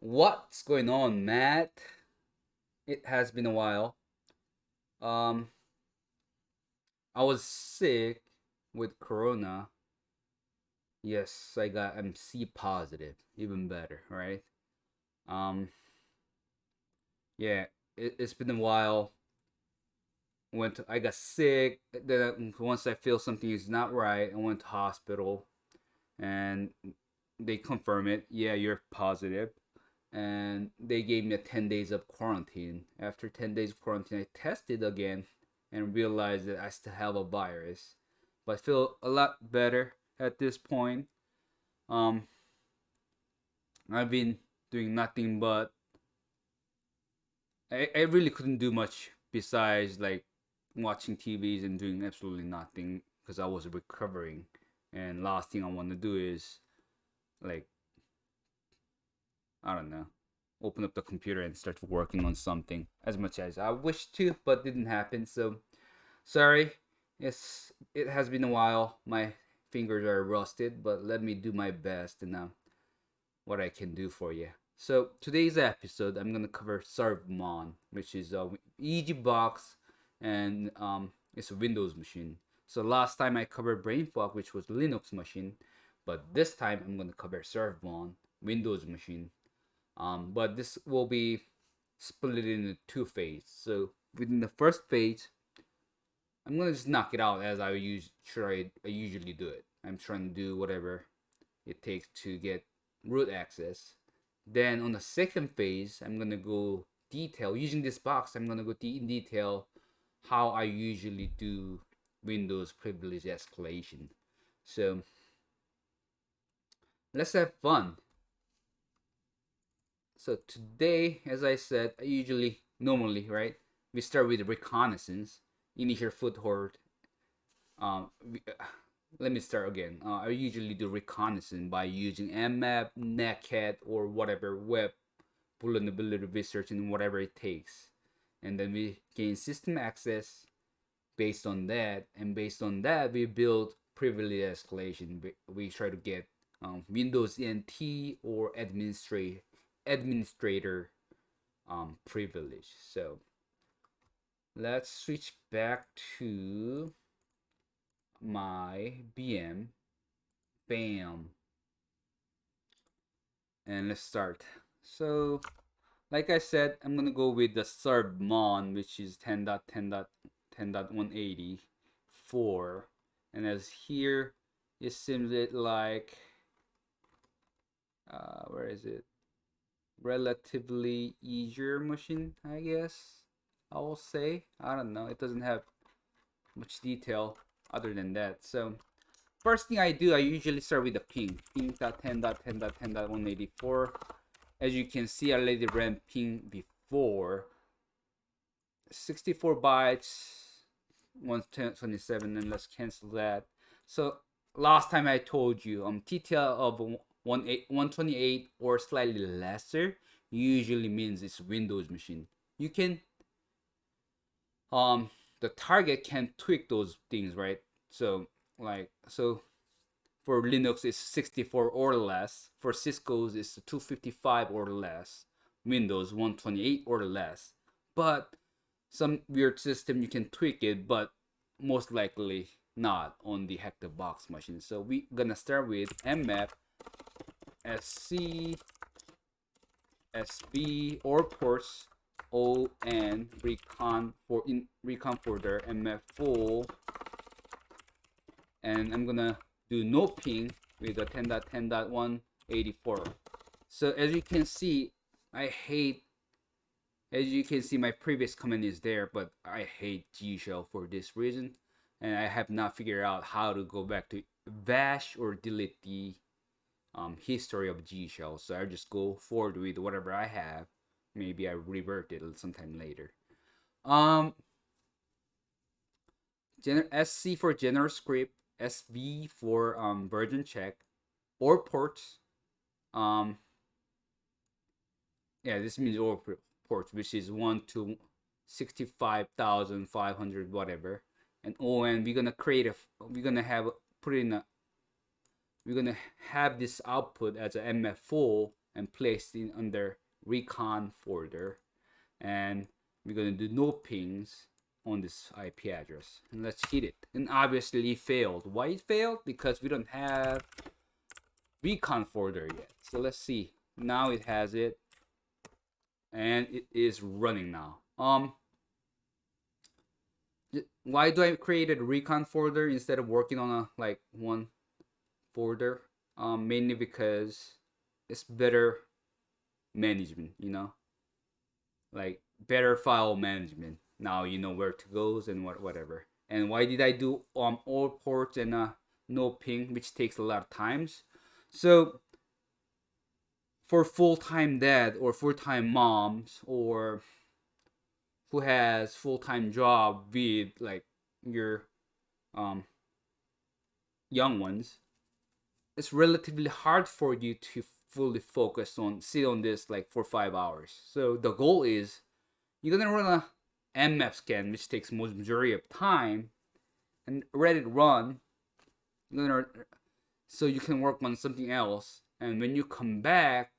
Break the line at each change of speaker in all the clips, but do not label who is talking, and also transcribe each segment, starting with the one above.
What's going on, Matt? It has been a while. Um, I was sick with Corona. Yes, I'm C positive. Even better, right? Um, yeah, it's been a while. I got sick. Then once I feel something is not right, I went to hospital, and they confirm it. Yeah, you're positive. And they gave me a 10 days of quarantine. After 10 days of quarantine, I tested again and realized that I still have a virus. But I feel a lot better at this point. Um, I've been doing nothing but I really couldn't do much besides like watching TVs and doing absolutely nothing because I was recovering. And last thing I want to do is like I don't know, open up the computer and start working on something as much as I wish to, but didn't happen. So sorry. It has been a while. My fingers are rusted, but let me do my best and what I can do for you. So today's episode, I'm gonna cover ServMon, which is a easy box, and it's a Windows machine. So last time I covered BrainFuck, which was Linux machine, but this time I'm gonna cover ServMon, Windows machine. But this will be split into two phases. So within the first phase, I'm gonna just knock it out as I usually do it. I'm trying to do whatever it takes to get root access. Then on the second phase, I'm gonna go detail using this box. I'm gonna go in detail how I usually do Windows privilege escalation. So let's have fun. So today, as I said, normally, right, we start with reconnaissance, initial foothold. Um, we, uh, Let me start again. I usually do reconnaissance by using nmap, netcat, or whatever web vulnerability research and whatever it takes, and then we gain system access based on that, and based on that we build privilege escalation. We try to get Windows NT or administrator privilege. So let's switch back to my BM. Bam. And let's start. So, like I said, I'm gonna go with the ServMon, which is 10.10.10.184. And as here, it seems it like, where is it? Relatively easier machine, I guess. I will say. I don't know. It doesn't have much detail other than that. So, first thing I do, I usually start with the ping. Ping.10.10.10.184. As you can see, I already ran ping before. 64 bytes, 127, and let's cancel that. So last time I told you, TTL of 128 or slightly lesser usually means it's Windows machine. You can the target can tweak those things, right? So for Linux it's 64 or less, for Cisco's it's 255 or less, Windows 128 or less. But some weird system you can tweak it, but most likely not on the Hector box machine. So we gonna start with nmap sc sb or ports on recon for in recon folder nmap full, and I'm gonna do no ping with the 10.10.184. So as you can see, as you can see, my previous comment is there, but I hate G shell for this reason, and I have not figured out how to go back to bash or delete the history of G shell. So I just go forward with whatever I have. Maybe I revert it sometime later. Um, SC for general script, SV for version check, or ports. Um, yeah, this means or ports, which is 1 to 65,500 whatever. And on we're gonna we're gonna have put in a we're gonna have this output as a mf full and placed in under Recon folder, and we're gonna do no pings on this IP address, and let's hit it. And obviously it failed. Why it failed? Because we don't have Recon folder yet. So let's see. Now it has it, and it is running now. Why do I create a Recon folder instead of working on a like one folder? Mainly because it's better management, you know, like better file management. Now you know where to go and whatever. And why did I do all ports and no ping, which takes a lot of times? So for full-time dad or full-time moms, or who has full-time job with like your young ones, it's relatively hard for you to fully focus on sit on this like for 5 hours. So the goal is you're gonna run a nmap scan, which takes most majority of time, and let it run. So you can work on something else, and when you come back,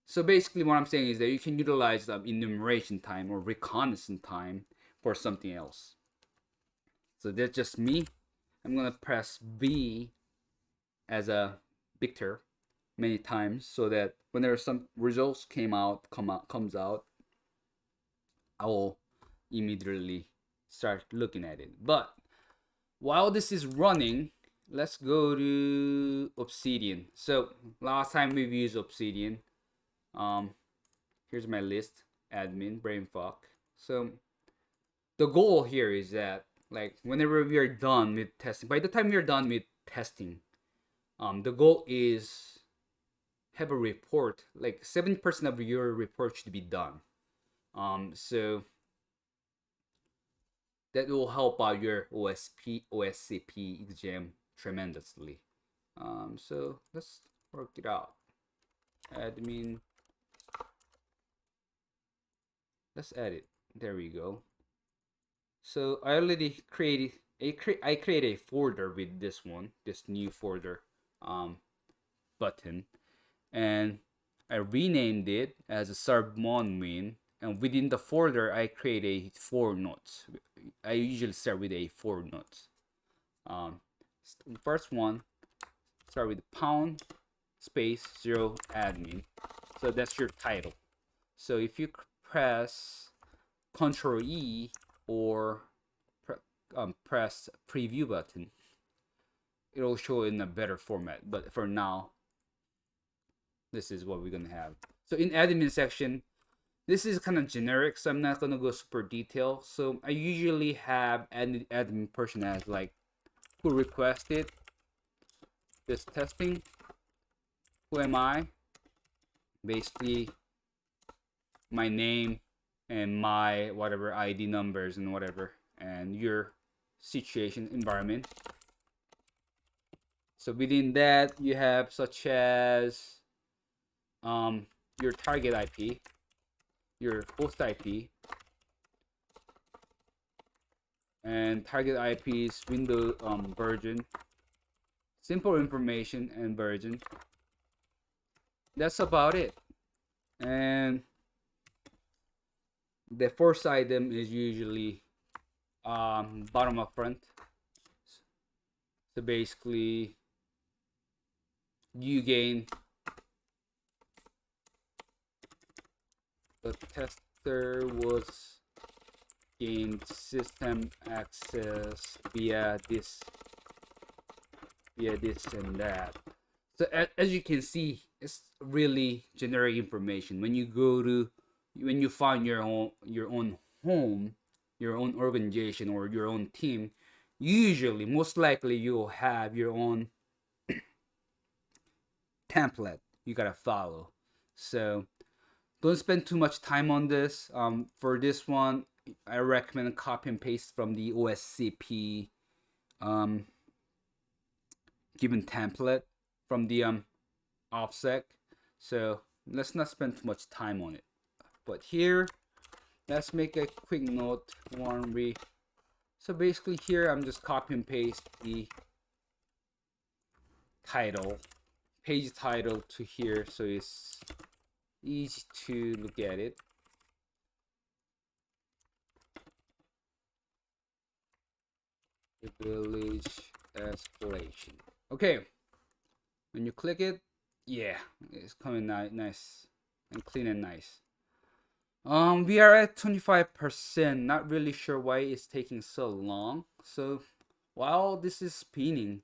so basically what I'm saying is that you can utilize the enumeration time or reconnaissance time for something else. So that's just me. I'm gonna press V as a Victor many times, so that whenever some results comes out, I will immediately start looking at it. But while this is running, let's go to Obsidian. So last time we've used Obsidian. Here's my list: admin, brainfuck. So the goal here is that like whenever we are done with testing, by the time we are done with testing, the goal is have a report, like 70% of your report should be done. So that will help out your OSCP exam tremendously. So let's work it out. Admin. Let's add it. There we go. So I already created I created a folder with this new folder button, and I renamed it as a ServMon win. And within the folder, I create a 4 notes. I usually start with a 4 notes. First one, start with pound space 0 admin. So that's your title. So if you press Ctrl E or press preview button, it'll show in a better format. But for now, this is what we're gonna have. So in admin section, this is kind of generic, so I'm not gonna go super detailed. So I usually have admin person as like who requested this testing, who am I, basically my name and my whatever ID numbers and whatever, and your situation environment. So within that you have such as your target IP, your host IP, and target IP's window version, simple information and version. That's about it. And the first item is usually bottom up front. So basically you gain the tester was gained system access via this and that. So as you can see, it's really generic information. When you find your own home, your own organization, or your own team, usually most likely you'll have your own template you gotta follow. So don't spend too much time on this. For this one, I recommend copy and paste from the OSCP given template from the OPSEC. So let's not spend too much time on it. But here, let's make a quick note. So basically here, I'm just copy and paste the title, page title to here so it's easy to look at it. The village escalation. Okay, when you click it, yeah, it's coming out nice and clean and nice. We are at 25%. Not really sure why it's taking so long. So while this is spinning,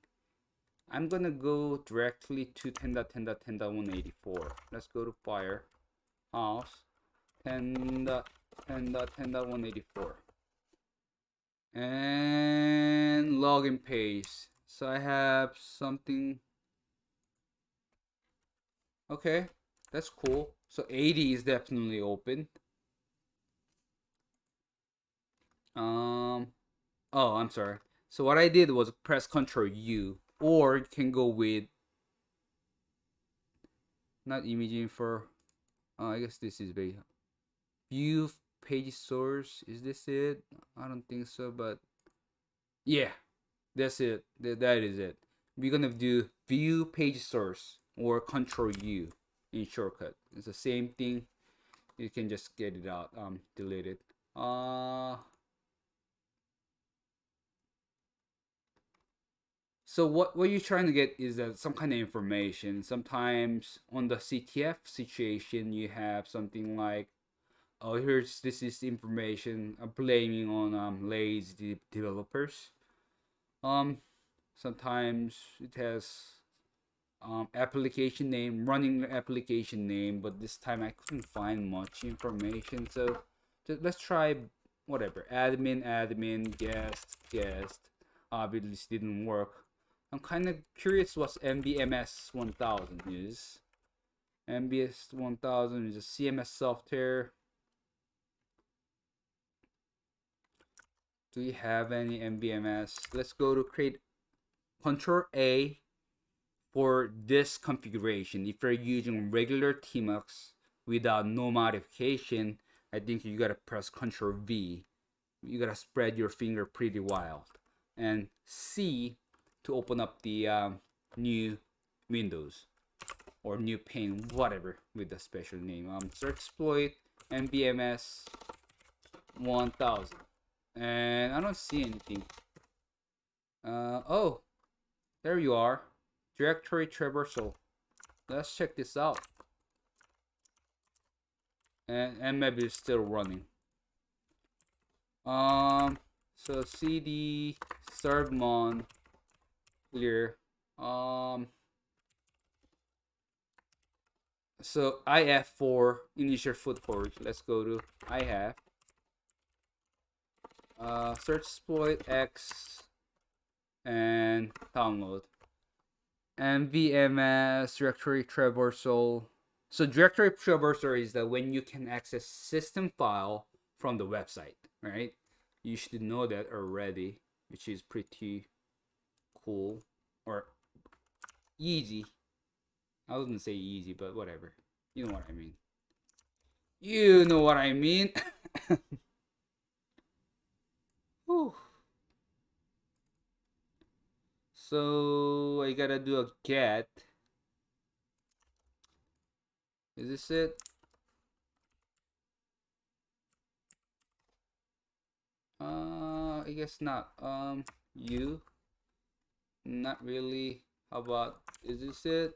I'm gonna go directly to 10.10.10.184. Let's go to Firehouse 10.10.10.184 and login page. So I have something. Okay, that's cool. So 80 is definitely open. Oh, I'm sorry. So what I did was press Ctrl U, or you can go with not imaging for. I guess this is view page source. Is this it? I don't think so, but yeah, that's it. That is it. We're gonna do view page source or Ctrl U in shortcut. It's the same thing. You can just get it out. Delete it. So what you're trying to get is some kind of information. Sometimes on the CTF situation, you have something like, oh, this is information blaming on lazy developers. Sometimes it has application name, running application name, but this time I couldn't find much information. So let's try whatever, admin, guest. Obviously this didn't work. I'm kind of curious what nvms 1000 is. nvms 1000 is a CMS software. Do you have any nvms? Let's go to create. Control A for this configuration. If you're using regular Tmux without no modification, I think you gotta press Control V. You gotta spread your finger pretty wild. And C to open up the new windows or new pane, whatever, with the special name. Searchsploit nvms 1000, and I don't see anything. Oh, there you are. Directory Traversal. Let's check this out. And Nmap is still running. So cd ServMon clear. So IF for initial foothold. Let's go to IF. Searchsploit X and download. nvms directory traversal. So directory traversal is that when you can access system file from the website, right? You should know that already, which is pretty cool or easy. I wouldn't say easy, but whatever. You know what I mean. You know what I mean. Whew. So I gotta do a get. Is this it? I guess not. You. Not really. How about, is this it?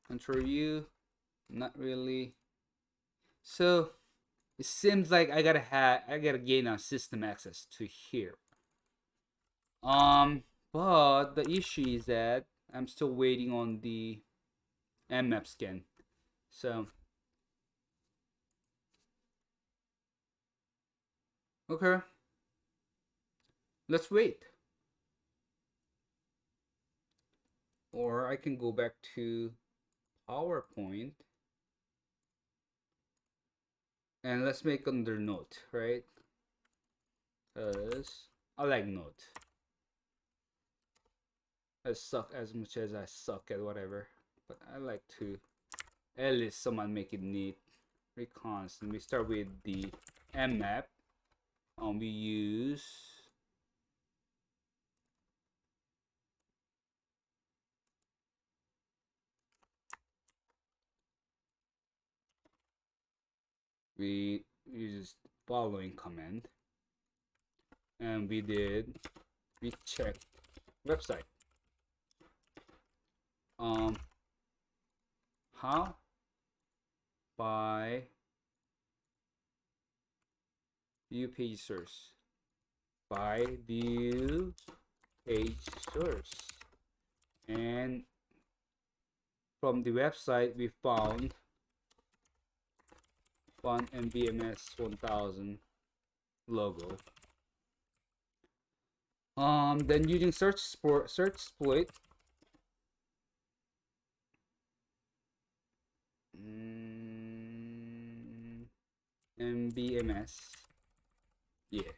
Control U. Not really. So it seems like I gotta gain a system access to here. But the issue is that I'm still waiting on the Nmap scan. So okay, let's wait. Or I can go back to PowerPoint and let's make under Note, right? Because I like Note. I suck as much as I suck at whatever, but I like to at least someone make it neat. Recon. And we start with the Nmap. We use we used following command, and we checked website. How? By view page source. By view page source. And from the website we found nvms 1000 logo. Then using Searchsploit, nvms. Yeah,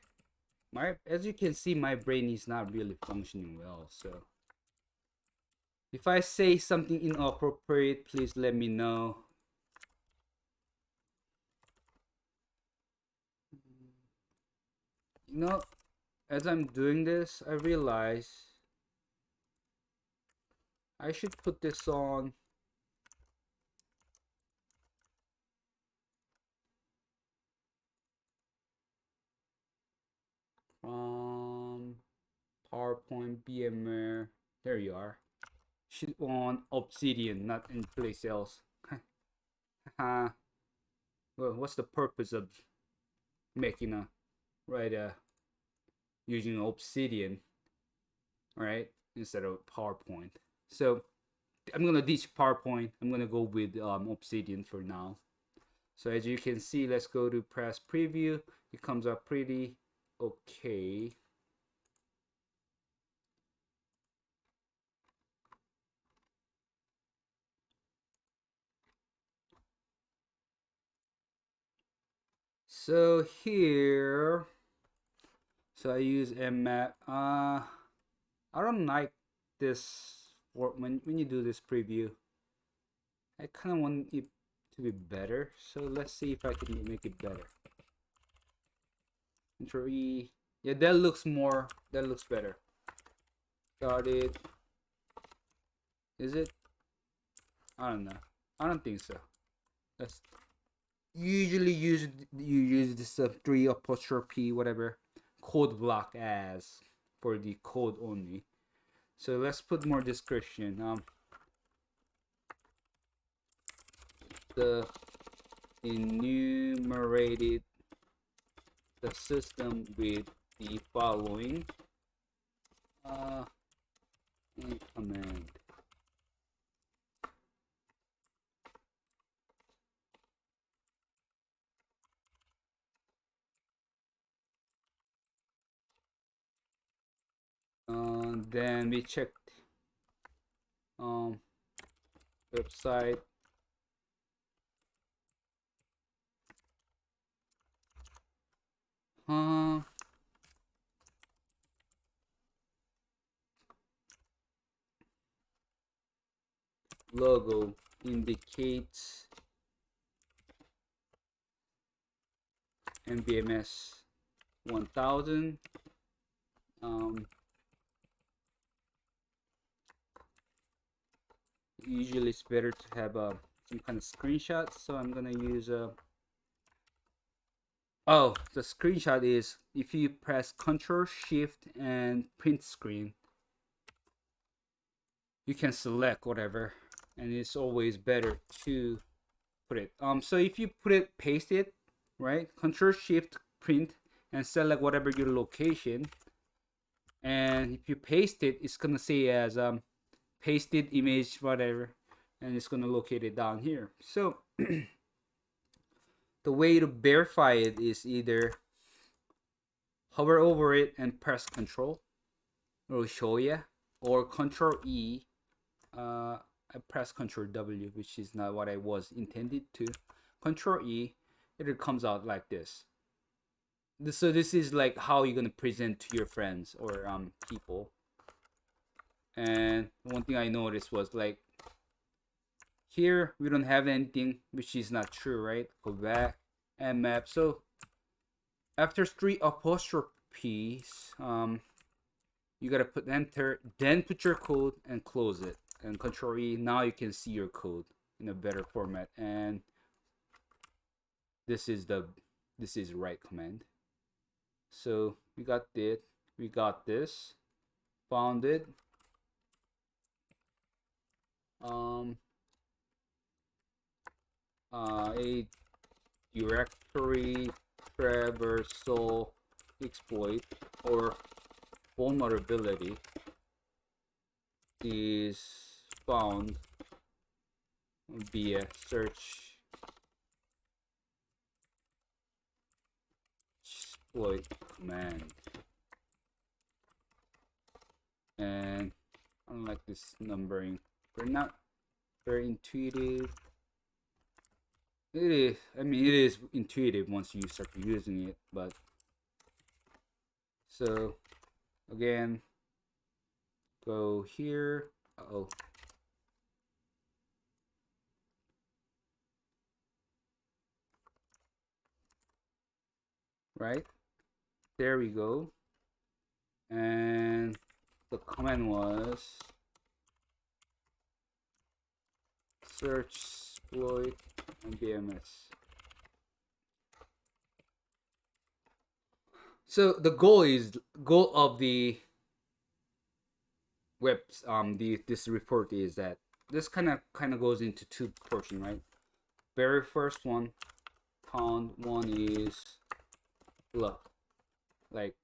as you can see, my brain is not really functioning well, so if I say something inappropriate, please let me know. You know, as I'm doing this, I realize I should put this on PowerPoint, BMR. There you are. Should on Obsidian, not in place else. Well, what's the purpose of making a using Obsidian, right, instead of PowerPoint? So I'm gonna ditch PowerPoint. I'm gonna go with Obsidian for now. So as you can see, let's go to press preview. It comes up pretty okay. So here, so I use Nmap. I don't like this for when you do this preview. I kind of want it to be better. So let's see if I can make it better. Control E. Yeah, that looks better. Started. Is it? I don't know. I don't think so. Let's usually you use this 3' whatever code block as for the code only. So let's put more description. The enumerated the system with the following command. Then we checked website. Logo indicates nvms 1000. Usually it's better to have some kind of screenshot, so I'm gonna use oh, the screenshot is if you press Ctrl Shift and print screen, you can select whatever, and it's always better to put it. So if you paste it, right? Ctrl Shift print and select whatever your location, and if you paste it, it's gonna say as pasted image whatever, and it's gonna locate it down here. So the way to verify it is either hover over it and press Control, it'll show you, or Control E. I press Control W, which is not what I was intended to. Control E, it comes out like this. So this is like how you're gonna present to your friends or people. And one thing I noticed was like here we don't have anything, which is not true, right? Go back and map. So after 3 apostrophes, you gotta put enter, then put your code and close it, and Control E. Now you can see your code in a better format. And this is right command. So we got it, we got this, found it. A directory traversal exploit or vulnerability is found via Searchsploit command. And unlike this numbering, we're not very intuitive. It is, I mean, it is intuitive once you start using it, but so again, go here. Uh-oh. Right? There we go. And the command was Searchsploit nvms. So the goal of the webs this report is that this kind of goes into two portions, right? Very first one, count one is bluff. Like,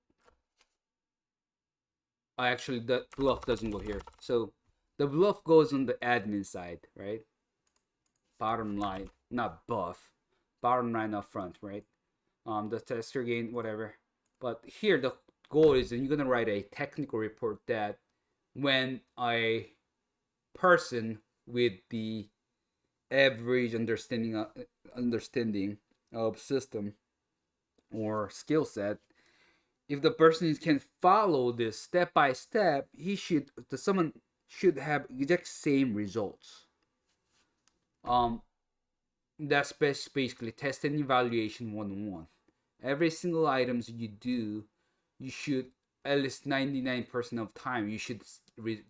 actually the bluff doesn't go here. So the bluff goes on the admin side, right? Bottom line, not buff. Bottom line up front, right? The tester gain, whatever. But here the goal is, and you're gonna write a technical report that when a person with the average understanding of system or skill set, if the person can follow this step by step, someone should have exact same results. That's basically test and evaluation 101. Every single items you do, you should at least 99% of time you should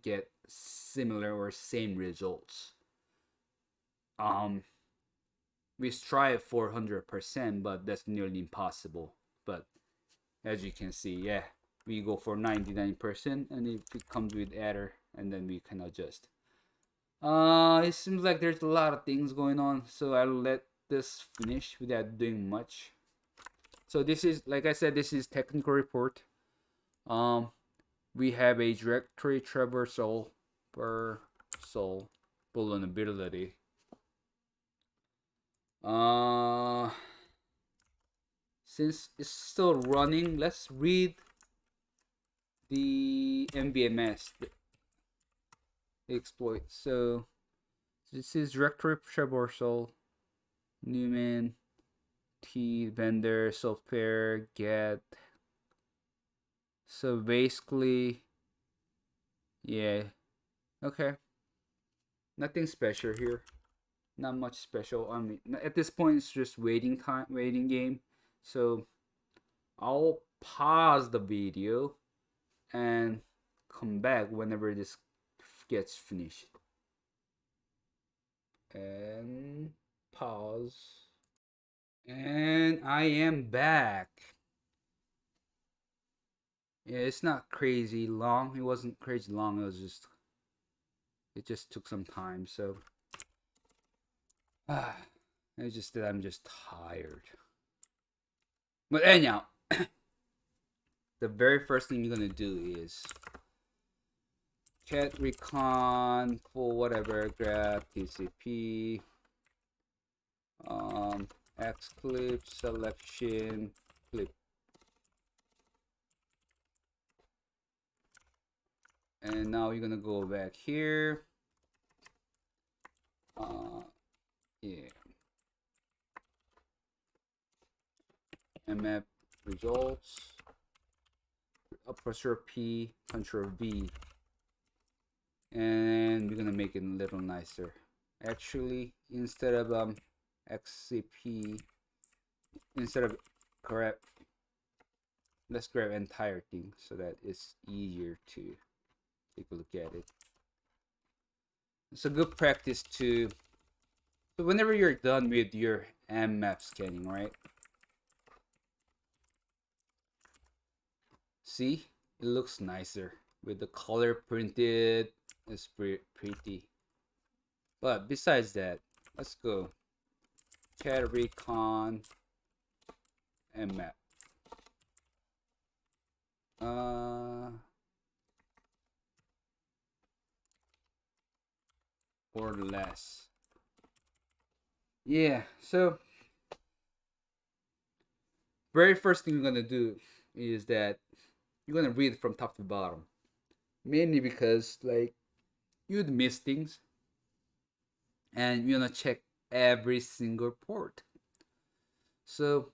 get similar or same results. We strive for 100%, but that's nearly impossible. But as you can see, yeah, we go for 99%, and if it comes with error, and then we can adjust. It seems like there's a lot of things going on, so I'll let this finish without doing much. So this is, like I said, this is technical report. We have a directory traversal vulnerability. Since it's still running, let's read the nvms exploit. So this is directory traversal, Newman, T vendor software get. So basically, yeah, okay, nothing special here, not much special. I mean, at this point it's just waiting game. So I'll pause the video and come back whenever this gets finished. And pause. And I am back. Yeah, it's not crazy long. It wasn't crazy long. It just took some time. So it's just that I'm just tired. But anyhow, the very first thing you're gonna do is cat recon for whatever grab TCP X clip selection clip, and now you're gonna go back here. Yeah, nmap results, pressure P, Ctrl V, and we're gonna make it a little nicer. Actually, instead of XCP, instead of grab, let's grab entire thing so that it's easier to take a look at it. It's a good practice to, so whenever you're done with your nmap scanning, right? See, it looks nicer with the color printed. It's pretty. But besides that, let's go cat recon nmap. Or less. Yeah, so very first thing you're gonna do is that you're gonna read from top to bottom. Mainly because like you'd miss things and you're gonna check every single port. So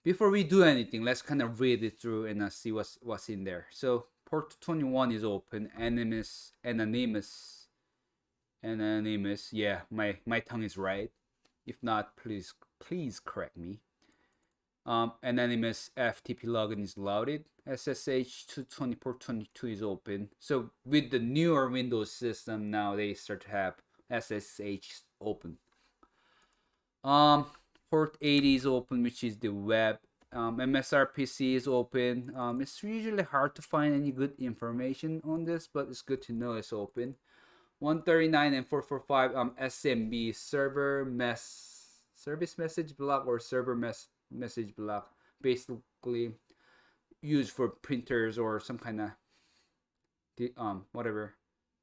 before we do anything, let's kind of read it through and see what's in there. So port 21 is open. Anonymous. Yeah, my tongue is right. If not, please correct me. Anonymous FTP login is loaded. SSH 220 port 22 is open. So with the newer Windows system now, they start to have SSH open. Port 80 is open, which is the web. MSRPC is open. It's usually hard to find any good information on this, but it's good to know it's open. 139 and 445 SMB service message block or server message block, basically used for printers or some kind of whatever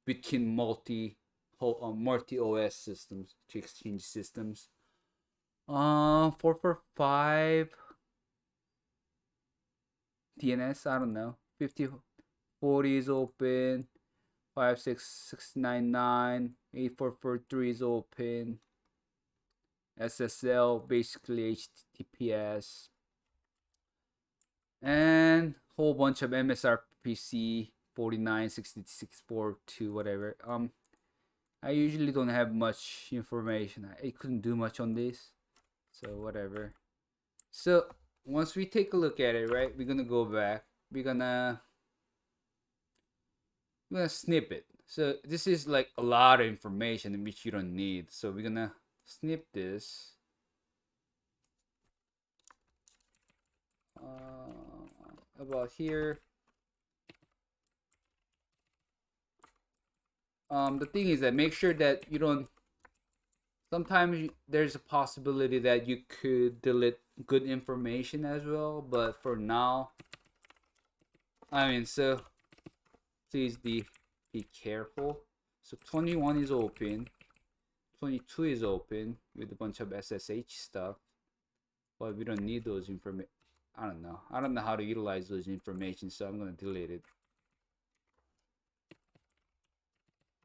between multi OS systems to exchange systems. 445 DNS, I don't know. 5040 is open. 56699 8443 is open. SSL, basically HTTPS, and whole bunch of MSRPC 496642 whatever. I usually don't have much information. I couldn't do much on this, so whatever. So once we take a look at it, right, we're gonna go back. We're gonna snip it. So this is like a lot of information which you don't need. So we're gonna snip this. About here. The thing is that make sure that you don't. Sometimes there's a possibility that you could delete good information as well, but for now, I mean, so please be careful. So 21 is open, 22 is open with a bunch of SSH stuff, but we don't need those information. I don't know how to utilize those information, so I'm gonna delete it.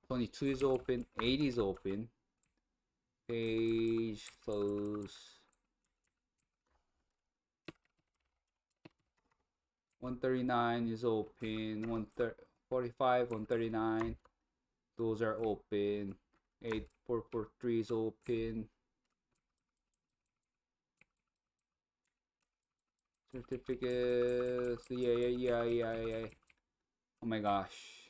22 is open, 80 is open. Page close. 139 is open. 145, 139. Those are open. 8443 is open. Certificates. Yeah. Oh my gosh.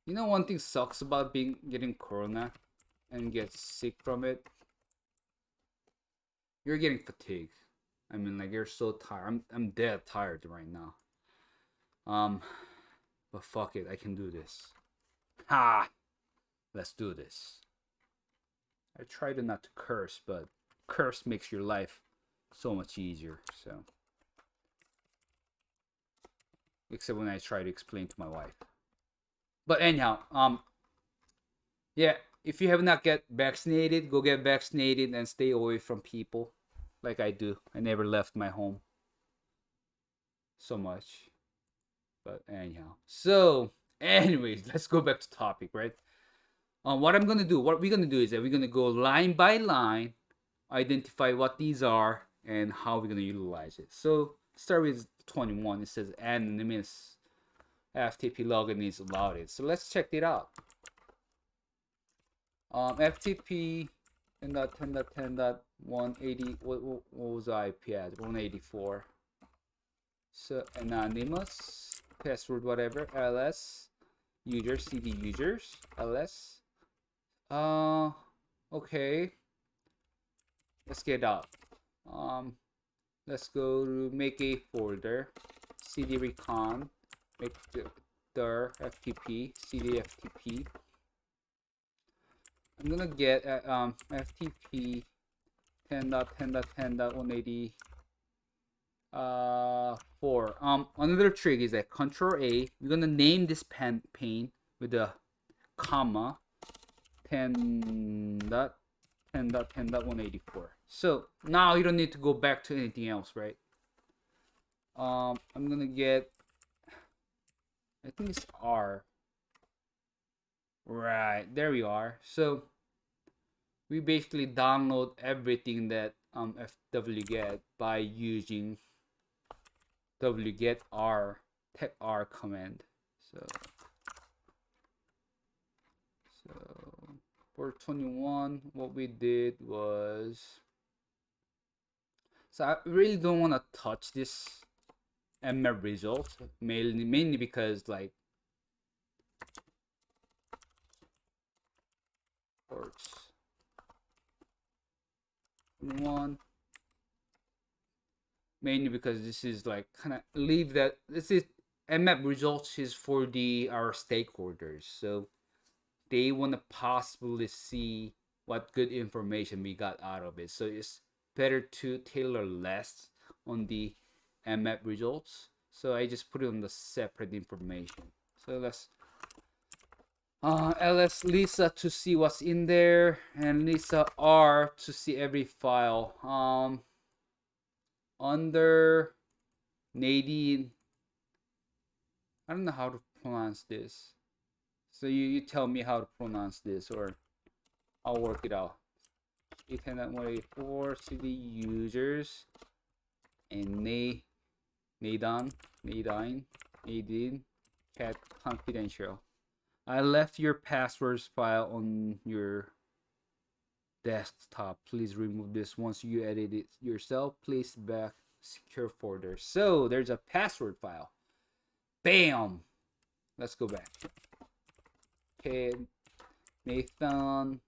You know, one thing sucks about getting corona and get sick from it. You're getting fatigued. I mean, like, you're so tired. I'm dead tired right now. But fuck it, I can do this. Ha! Let's do this. I try to not to curse, but curse makes your life so much easier. So, except when I try to explain to my wife. But anyhow, yeah, if you have not get vaccinated, go get vaccinated and stay away from people, like I do. I never left my home so much. But anyhow, so anyways, let's go back to topic, right? What we're gonna do is that we're gonna go line by line, identify what these are and how we're gonna utilize it. So start with 21. It says anonymous FTP login is allowed. So let's check it out. FTP 10.10.10.180. What was the IP at? 184. So anonymous password whatever ls users cd users ls Okay, let's get out. Let's go to make a folder, cd recon, make the ftp, cd ftp. I'm gonna get ftp 10.10.10.180 4. Another trick is that Control A. We're gonna name this pane with a comma 10.10.10.184. So now you don't need to go back to anything else, right? I'm gonna get, I think it's R. Right, there we are. So we basically download everything that fwget by using wget r tech r command. So for 21, what we did was, so I really don't want to touch this nmap result, mainly because like ports 21, mainly because this is like kind of leave that this is nmap results is for our stakeholders, so they want to possibly see what good information we got out of it. So it's better to tailor less on the nmap results. So I just put it on the separate information. So let's ls lisa to see what's in there, and lisa r to see every file. Under Nadine, I don't know how to pronounce this. So you tell me how to pronounce this, or I'll work it out. 810.184 cd users and Nadine cat confidential. I left your passwords file on your desktop. Please remove this once you edit it yourself. Place back secure folder. So there's a password file. Bam! Let's go back. Okay, Nathan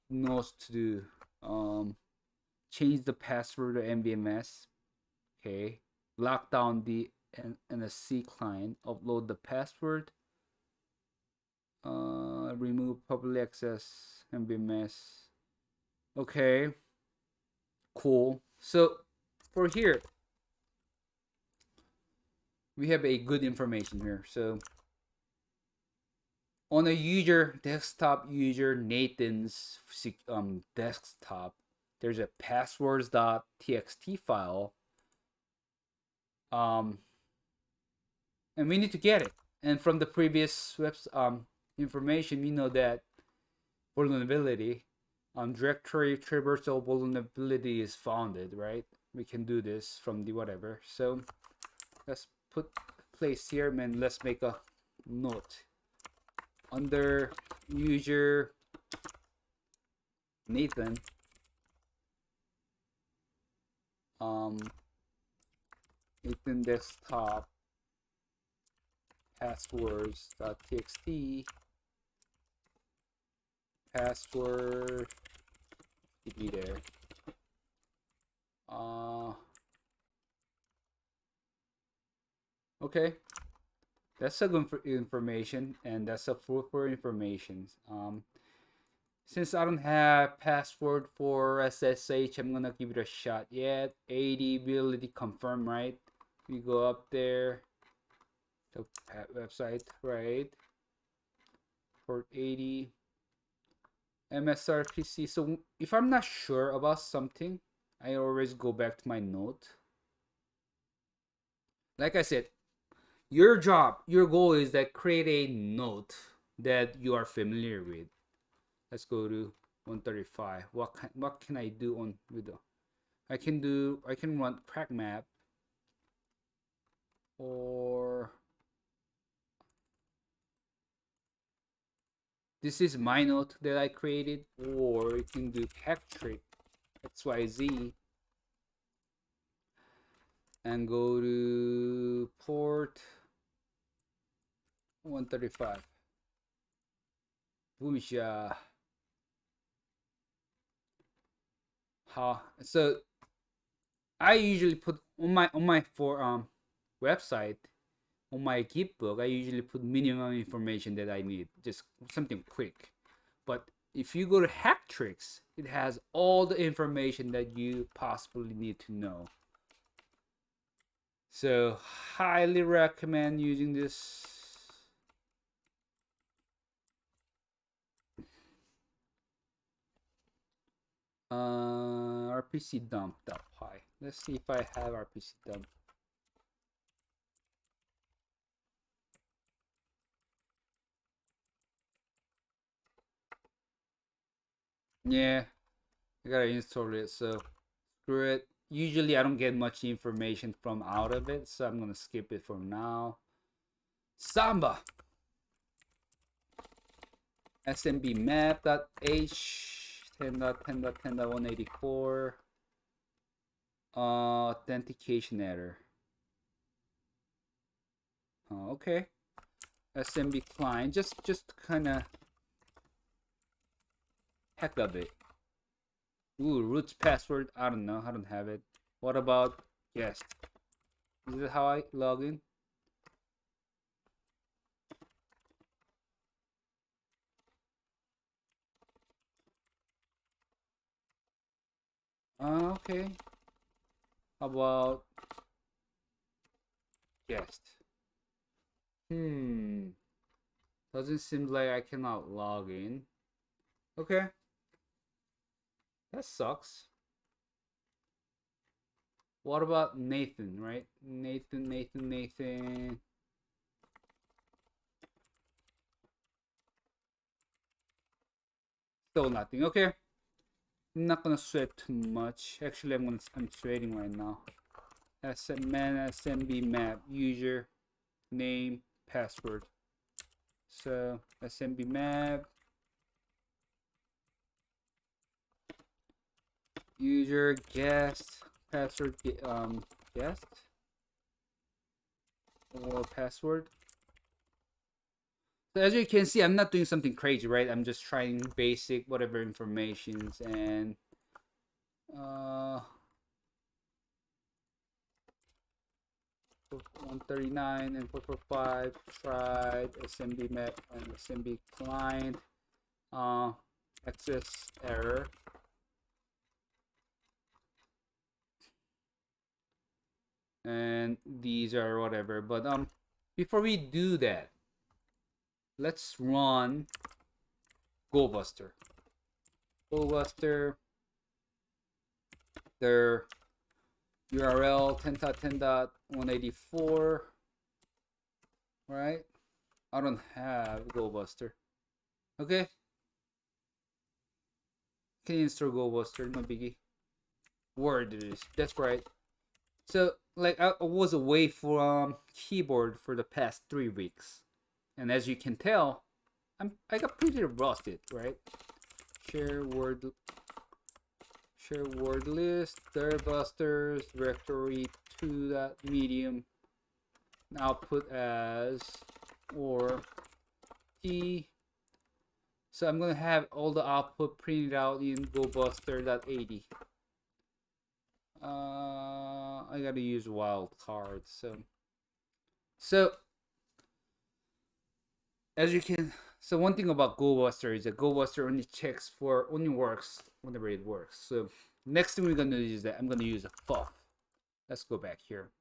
knows to do change the password to nvms. Okay, lock down the NSC client, upload the password, remove public access nvms. Okay, cool. So for here we have a good information here. So on a user desktop, user Nathan's desktop, there's a passwords.txt file, and we need to get it. And from the previous information, we know that vulnerability, directory traversal vulnerability is founded, right? We can do this from the whatever. So let's put place here, and let's make a note. Under user Nathan, Nathan desktop passwords.txt password should be there. Okay, that's a good information, and that's a full for information. Since I don't have password for SSH, I'm gonna give it a shot yet. AD ability confirm, right? We go up there, the website, right? Port 80, MSRPC. So if I'm not sure about something, I always go back to my note. Like I said, your job, your goal is that create a note that you are familiar with. Let's go to 135. What can I do on with the, I can run crack map, or this is my note that I created, or you can do hack trick XYZ and go to port 135. Boomsha. So I usually put on my website, on my gitbook, I usually put minimum information that I need, just something quick. But if you go to Hacktricks, it has all the information that you possibly need to know. So highly recommend using this. RPC dump.py. Let's see if I have RPC dump. Yeah, I gotta install it, so screw it. Usually I don't get much information from out of it, so I'm gonna skip it for now. Samba smbmap.h 10.10.10.184 authentication error. Oh, okay. smbclient, just kind of heck of it. Ooh, root password. I don't know. I don't have it. What about guest? Is it how I log in? Okay. How about guest? Doesn't seem like I cannot log in. Okay. That sucks. What about Nathan, right? Nathan. Still nothing. Okay. I'm not gonna sweat too much. Actually, I'm sweating right now. smbmap user name password. So smbmap user guest password guest or password. So as you can see, I'm not doing something crazy, right? I'm just trying basic whatever informations and 139 and 445 tried smbmap and smbclient access error. And these are whatever, but before we do that, let's run gobuster. Their URL 10.10.184, right? I don't have gobuster. Okay, can you install gobuster? No biggie. Word it is. That's right. So like I was away from keyboard for the past 3 weeks, and as you can tell, I got pretty rusted, right? Share word list, Traversal directory 2.medium, output as or t. So I'm gonna have all the output printed out in gobuster.80. I gotta use wildcard. So as you can, so one thing about gobuster is that gobuster only works whenever it works. So next thing we're gonna do is that I'm gonna use a ffuf. Let's go back here.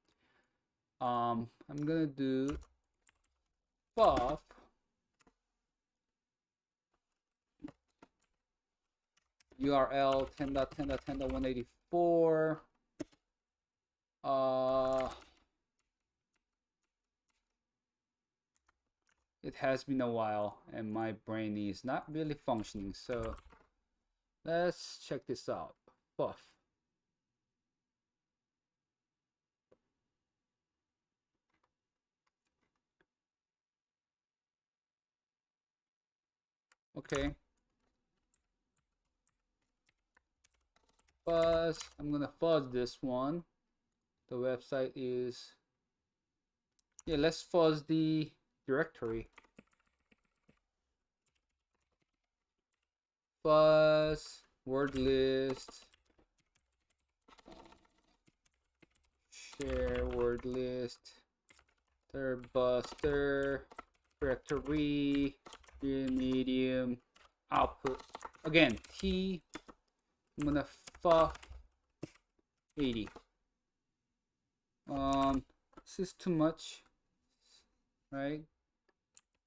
I'm gonna do ffuf URL 10.10.10.184. It has been a while and my brain is not really functioning, so let's check this out. ffuf. Okay. Fuzz. I'm gonna fuzz this one. The website is, yeah, let's fuzz the directory. Fuzz word list share word list, Traversal, directory, medium, output. Again, T, I'm gonna ffuf 80. This is too much, right?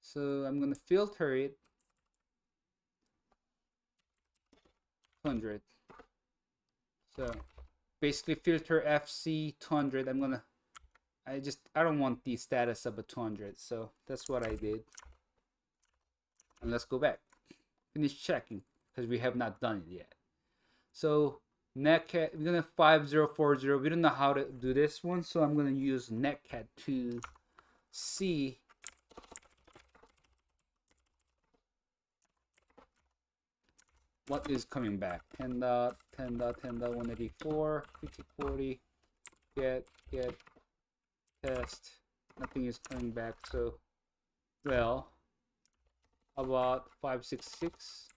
So I'm gonna filter it 200. So basically filter FC 200. I don't want the status of a 200, so that's what I did. And let's go back. Finish checking because we have not done it yet. So netcat, we're gonna 5040. We don't know how to do this one, so I'm gonna use netcat to see what is coming back. 10.10.10.184 5040 get test. Nothing is coming back, so well, about 566.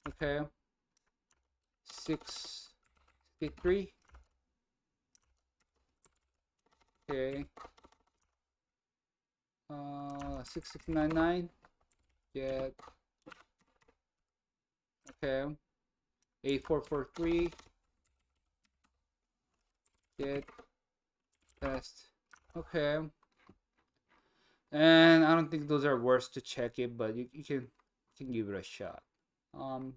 Okay, 663. Okay, 6699. Get okay, 8443. Get test. Okay, and I don't think those are worth to check it, but you can give it a shot.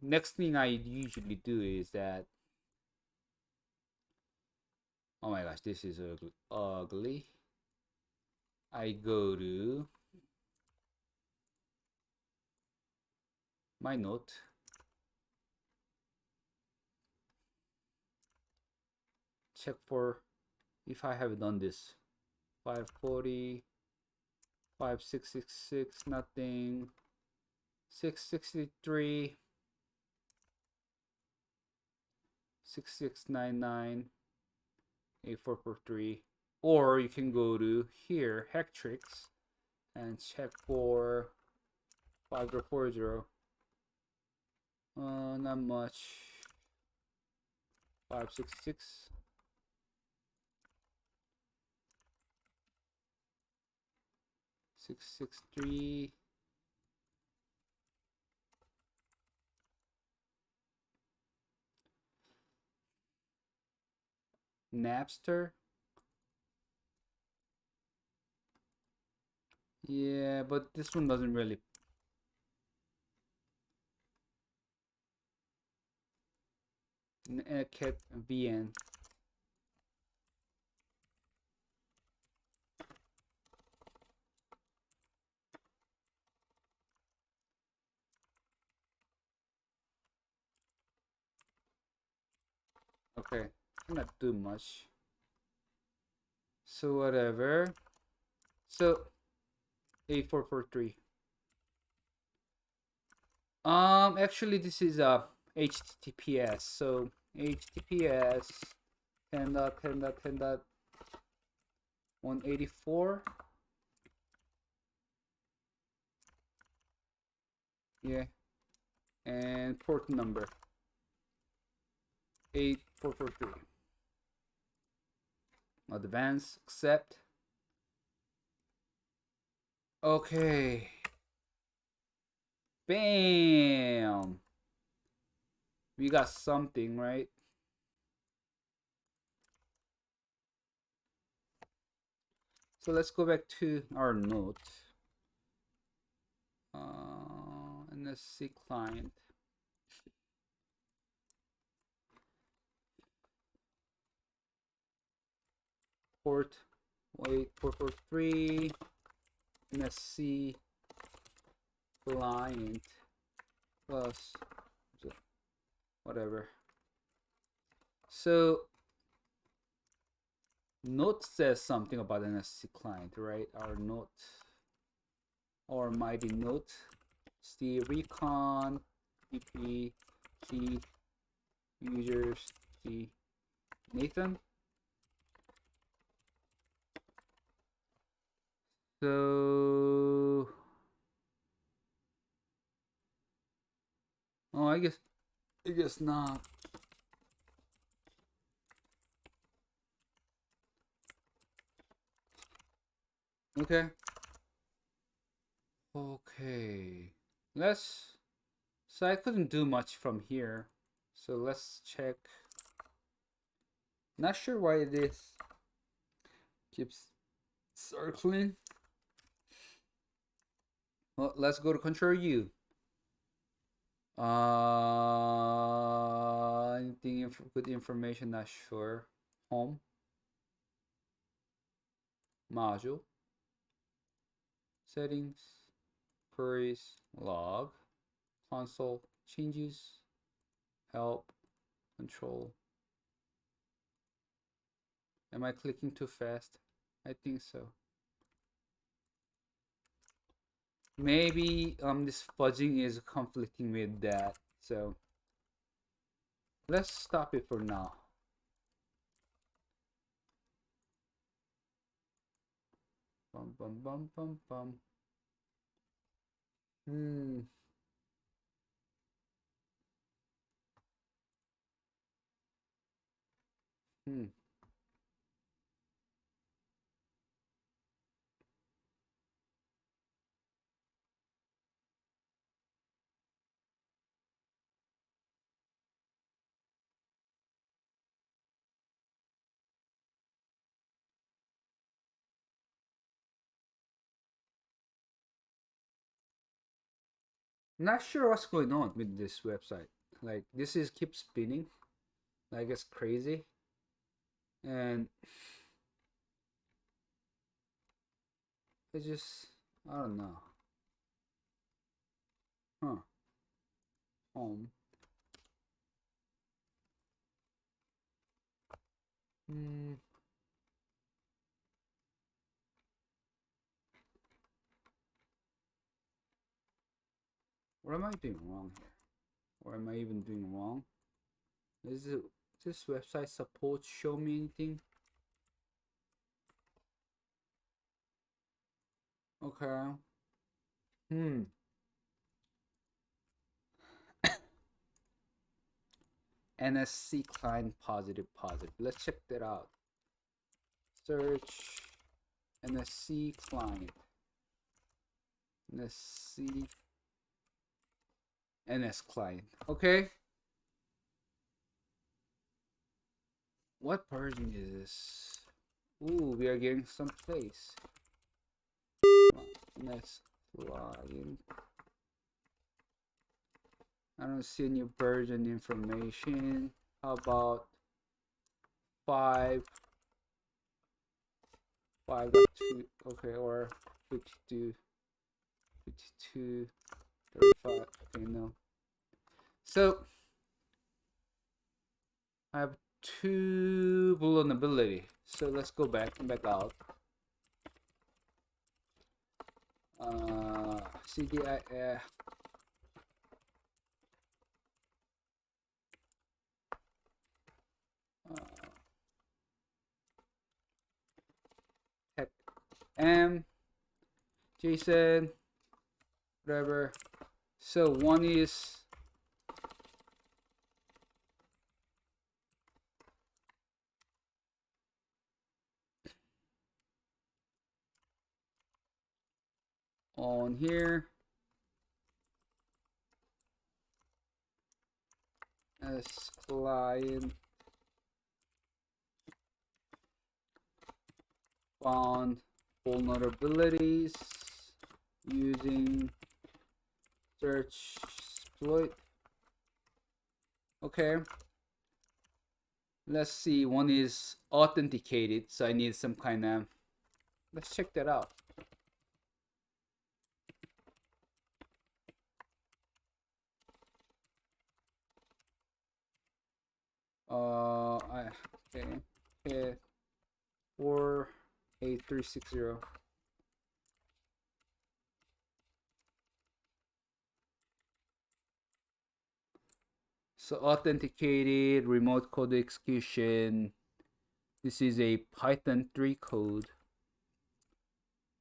Next thing I usually do is that, oh my gosh, this is ugly. I go to my note, check for if I have done this. 540, 5666, nothing. 663, 6699, 8443. Or you can go to here, Hectrix, and check for 5040. Not much. 566. 663. Napster. Yeah, but this one doesn't really. Netcat VN. Okay, not too much. So whatever. So 8443. Actually this is HTTPS. So HTTPS 10.10.10.184. Yeah. And port number 8443. Advance, accept. Okay. Bam. We got something, right? So let's go back to our note. NSC client. Port 8443. NSC client plus whatever. So note says something about NSC client, right? Our note, our mighty note. It's the Recon PP key users, the Nathan. So oh, I guess not. Okay. Okay. Let's. So I couldn't do much from here. So let's check. Not sure why this keeps circling. Well, let's go to control U. Anything good information? Not sure. Home. Module. Settings. Queries. Log. Console. Changes. Help. Control. Am I clicking too fast? I think so. Maybe this fudging is conflicting with that. So let's stop it for now. Bum bum bum bum bum. Hmm. Hmm. Not sure what's going on with this website. Like this is keeps spinning, like it's crazy, and it's just I don't know. Huh? Home. Hmm. What am I doing wrong here? Or am I even doing wrong? Is it this website supposed to show me anything? Okay. Hmm. NSC client positive positive. Let's check that out. Search NSC client. NSC NS client. Okay. What version is this? Ooh, we are getting some place. NS client. I don't see any version information. How about 5.2? Okay, or 52, 52, 35. Okay, no. So I have two vulnerability. So let's go back and back out. CDI. Tech M, Jason, whatever. So one is on here as client found vulnerabilities using Searchsploit. Okay. Let's see. One is authenticated, so I need some kind of. Let's check that out. Okay. 48360. So authenticated remote code execution. This is a Python 3 code.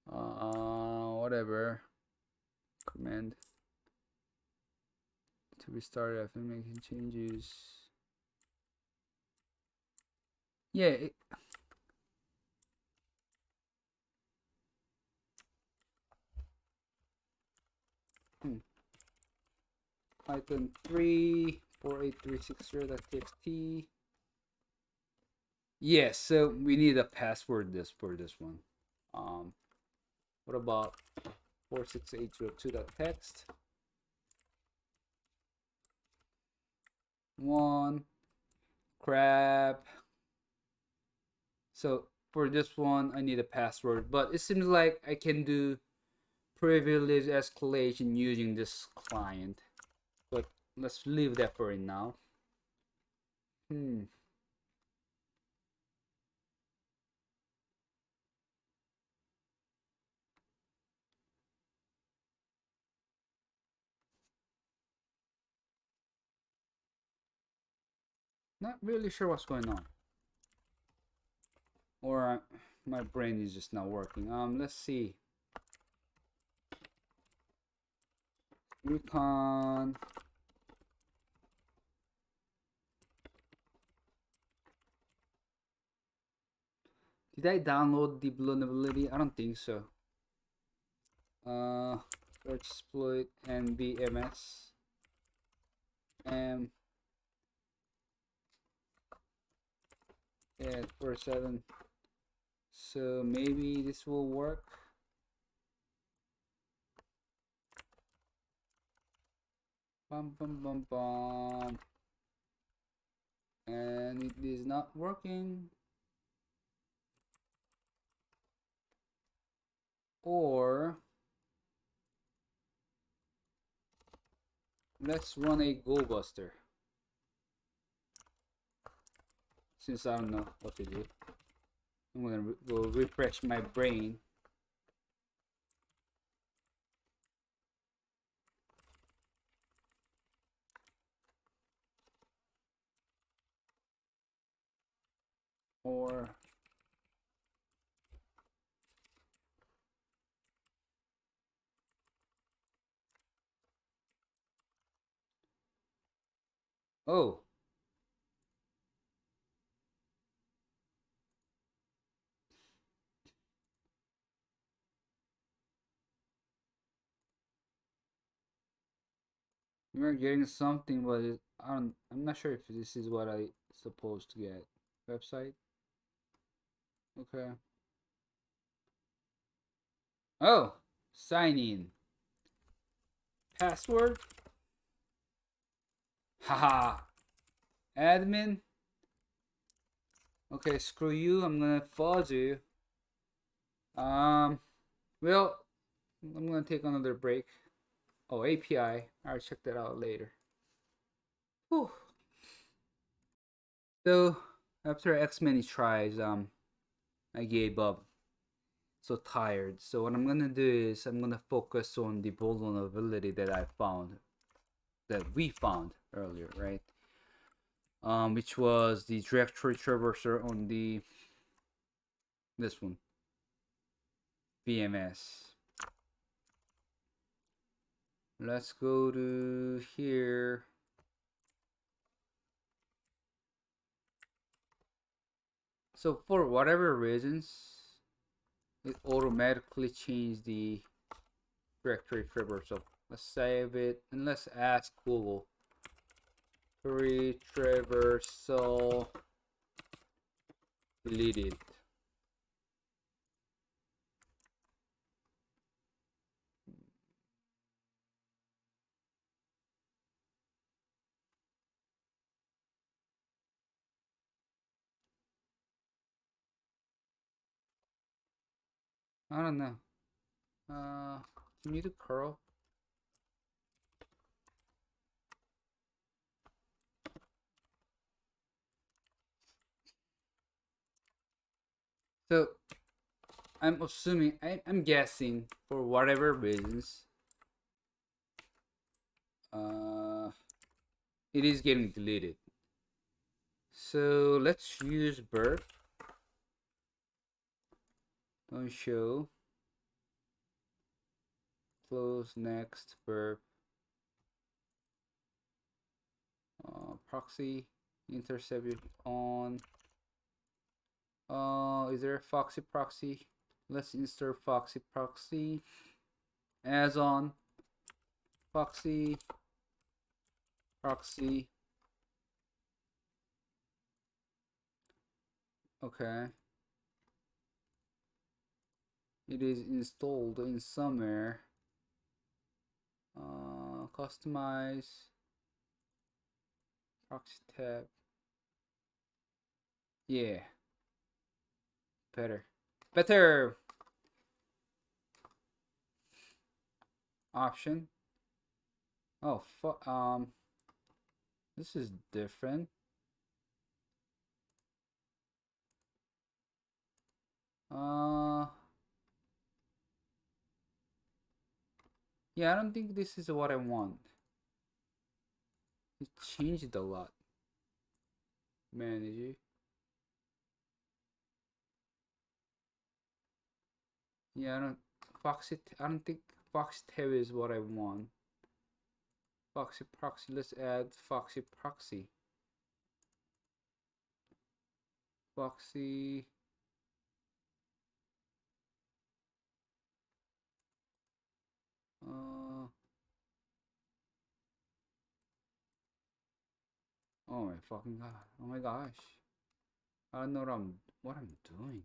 Whatever. Command to restart after making changes. Yeah. Python 3 48360.txt. Yes, so we need a password for this one. What about 46802.txt? One crap. So for this one, I need a password, but it seems like I can do privilege escalation using this client. But let's leave that for now. Not really sure what's going on. Or my brain is just not working. Let's see. Recon. Did I download the vulnerability? I don't think so. Searchsploit nvms. Yeah, 47. So maybe this will work. Bum bum bum bum. And it is not working. Or let's run a gobuster. Since I don't know what to do, I'm gonna go refresh my brain. Or oh, we're getting something, but I'm not sure if this is what I supposed to get. Website. Okay. Oh, sign in. Password. Haha. Admin. Okay, screw you. I'm gonna fuzz you. Well, I'm gonna take another break. Oh, API. I'll check that out later. Whew. So after X many tries, I gave up. So tired. So what I'm gonna do is I'm gonna focus on the vulnerability that I found, that we found earlier, right? Which was the directory traverser on the this one, VMS. Let's go to here. So for whatever reasons, it automatically changed the directory traversal. Let's save it and let's ask Google. Traversal deleted. I don't know. Can you do curl? So I'm assuming, I'm guessing for whatever reasons, it is getting deleted. So let's use Burp. Don't show. Close, next, Burp. Proxy, intercept it on. Is there a foxyproxy? Let's insert foxyproxy as on. foxyproxy. Okay. It is installed in somewhere. Customize proxy tab. Yeah. Better option. Oh, this is different. Yeah, I don't think this is what I want. It changed a lot. Manage. Yeah, I don't think Foxy tab is what I want. Foxyproxy, let's add Foxyproxy. Foxy. Oh my fucking god. Oh my gosh. I don't know what I'm doing.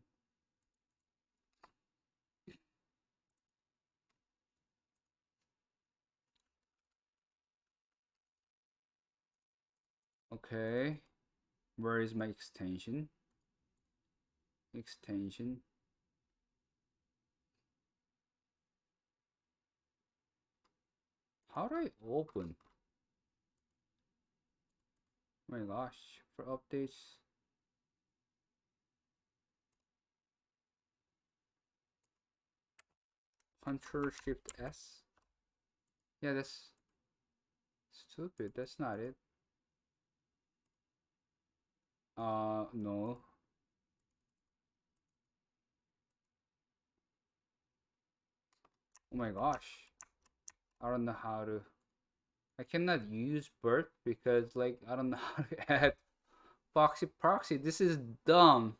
Okay. Where is my extension? Extension. How do I open? Oh my gosh. For updates. Ctrl Shift S. Yeah, that's stupid. That's not it. No. Oh my gosh. I don't know how to. I cannot use Burp because like I don't know how to add foxyproxy. This is dumb.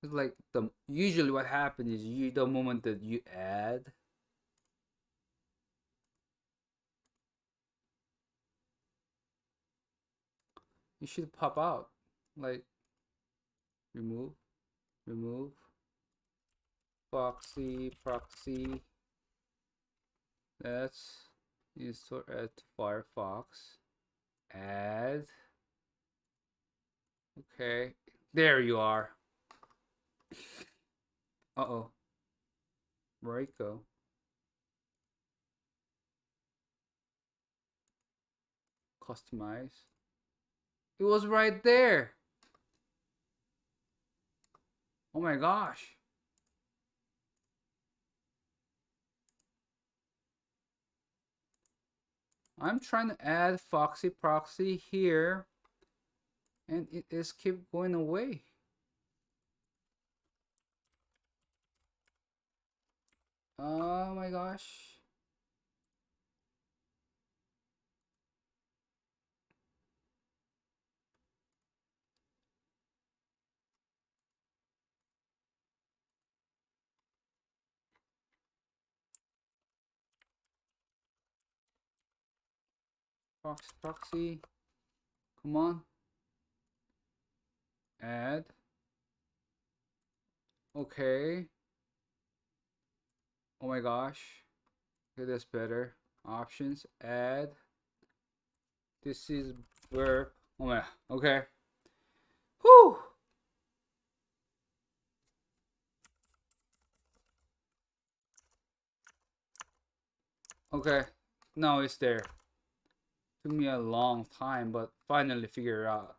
It's like the usually what happens is the moment that you add, it should pop out. Like remove, remove, foxyproxy. Let's install add to Firefox. Add. Okay, there you are. Uh-oh. Where it go? Customize. It was right there. Oh my gosh. I'm trying to add foxyproxy here and it is keep going away. Oh my gosh. Foxyproxy. Come on. Add. Okay. Oh my gosh. Okay, that's better. Options. Add. This is Burp. Oh my. Okay. Whew. Okay. Now it's there. Took me a long time, but finally figure out.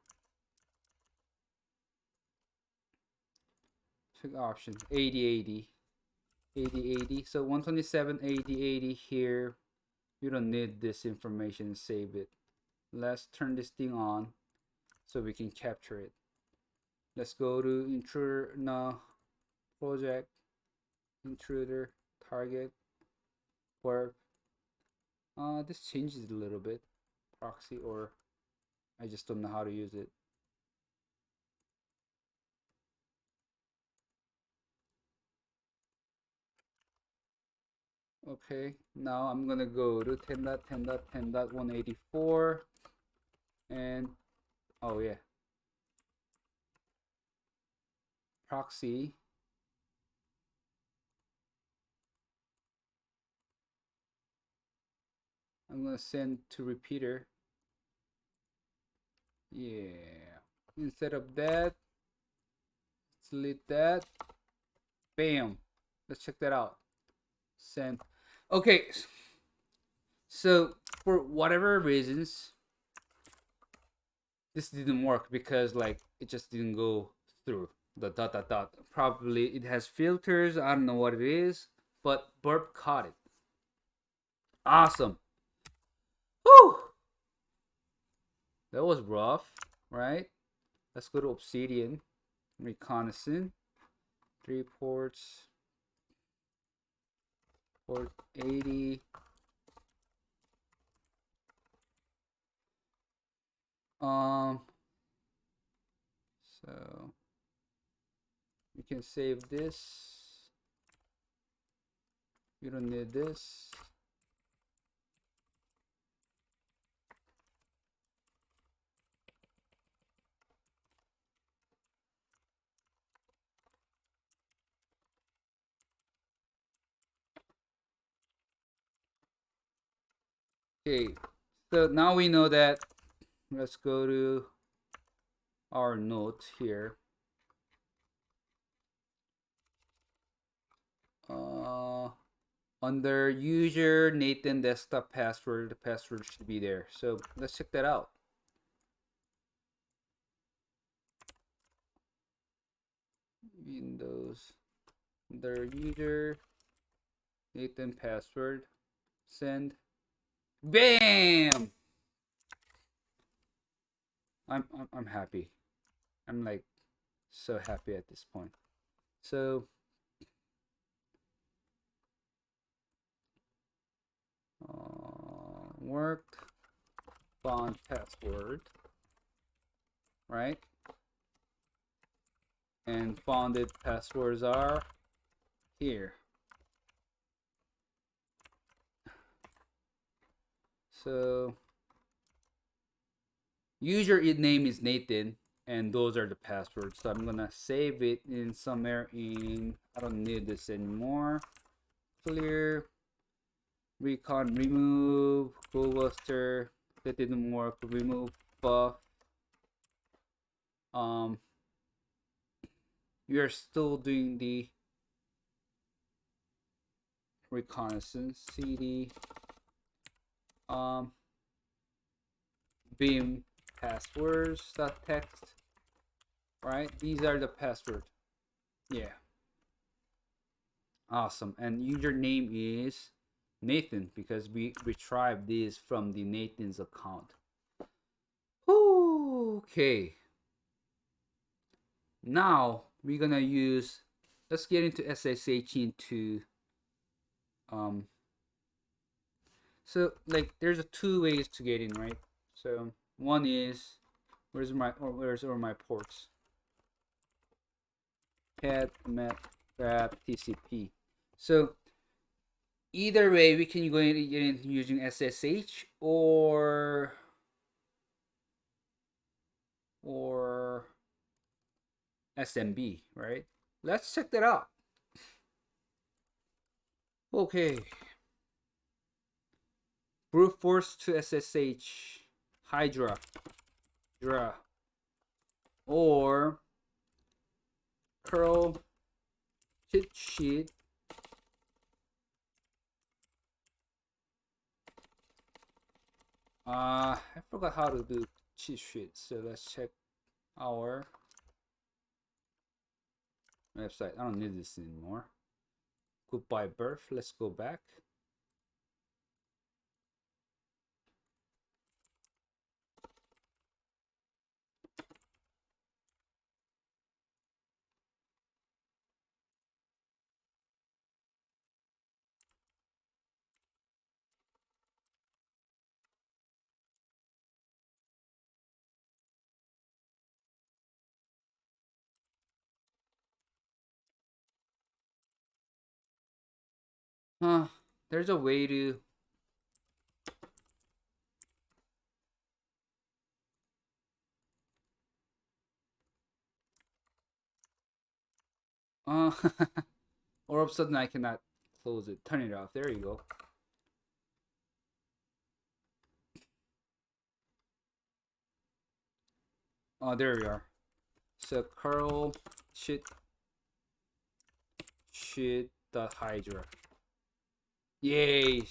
Check option. 80 80. So 127 80 here. You don't need this information. Save it. Let's turn this thing on so we can capture it. Let's go to intruder. No. Project. Intruder. Target. Burp. This changes a little bit. Proxy, or I just don't know how to use it. Okay, now I'm gonna go to 10.10.10.184 and oh yeah, proxy. I'm gonna send to repeater. Yeah. Instead of that, delete that. Bam. Let's check that out. Send. Okay. So for whatever reasons, this didn't work because like it just didn't go through the dot dot dot. Probably it has filters. I don't know what it is, but Burp caught it. Awesome. Whew. That was rough, right? Let's go to Obsidian. Reconnaissance. 3 ports. Port 80. So we can save this. You don't need this. Okay, so now we know that. Let's go to our notes here. Under user Nathan desktop password, the password should be there. So let's check that out. Windows under user Nathan password, send. Bam! I'm happy. I'm like so happy at this point. So worked, found password, right? And founded passwords are here. So user name is Nathan, and those are the passwords. So I'm gonna save it in somewhere in, I don't need this anymore. Clear, Recon, remove, gobuster, that didn't work, remove buff. We are still doing the reconnaissance. CD beam passwords text, right? These are the password. Yeah, awesome. And username is Nathan because we retrieved this from the Nathan's account. Whew, okay, now we're gonna use, let's get into SSH into so like there's a two ways to get in, right? So one is, where's my ports? Cat map grab TCP. So either way, we can go in using SSH or SMB, right? Let's check that out. Okay. Bruteforce to SSH, hydra, or curl cheat sheet I forgot how to do cheat sheet, so let's check our website. I don't need this anymore. Goodbye Burp. Let's go back. there's a way to uh all of a sudden I cannot close it. Turn it off. There you go. Oh, there we are. So curl cht.hydra. Yay!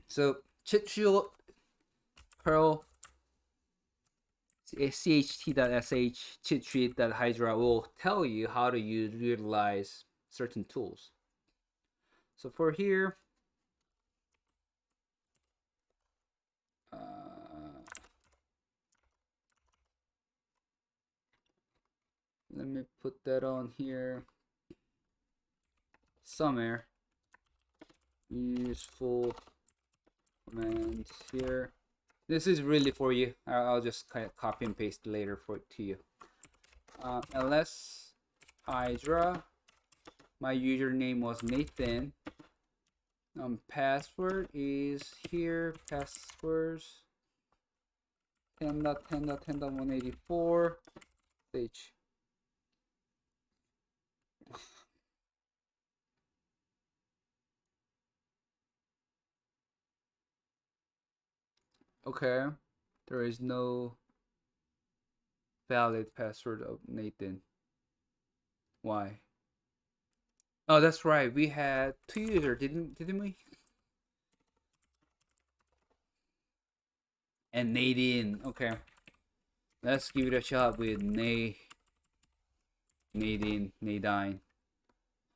So cht curl cht.sh cht.hydra will tell you how to utilize certain tools. So for here, let me put that on here somewhere. Useful command here. This is really for you. I'll just kind of copy and paste later for it to you. ls hydra. My username was Nathan. Password is here. Passwords 10.10.10.184 h. Okay, there is no valid password of Nathan. Why? Oh, that's right. We had 2 users, didn't we? And Nadine. Okay, let's give it a shot with Nadine.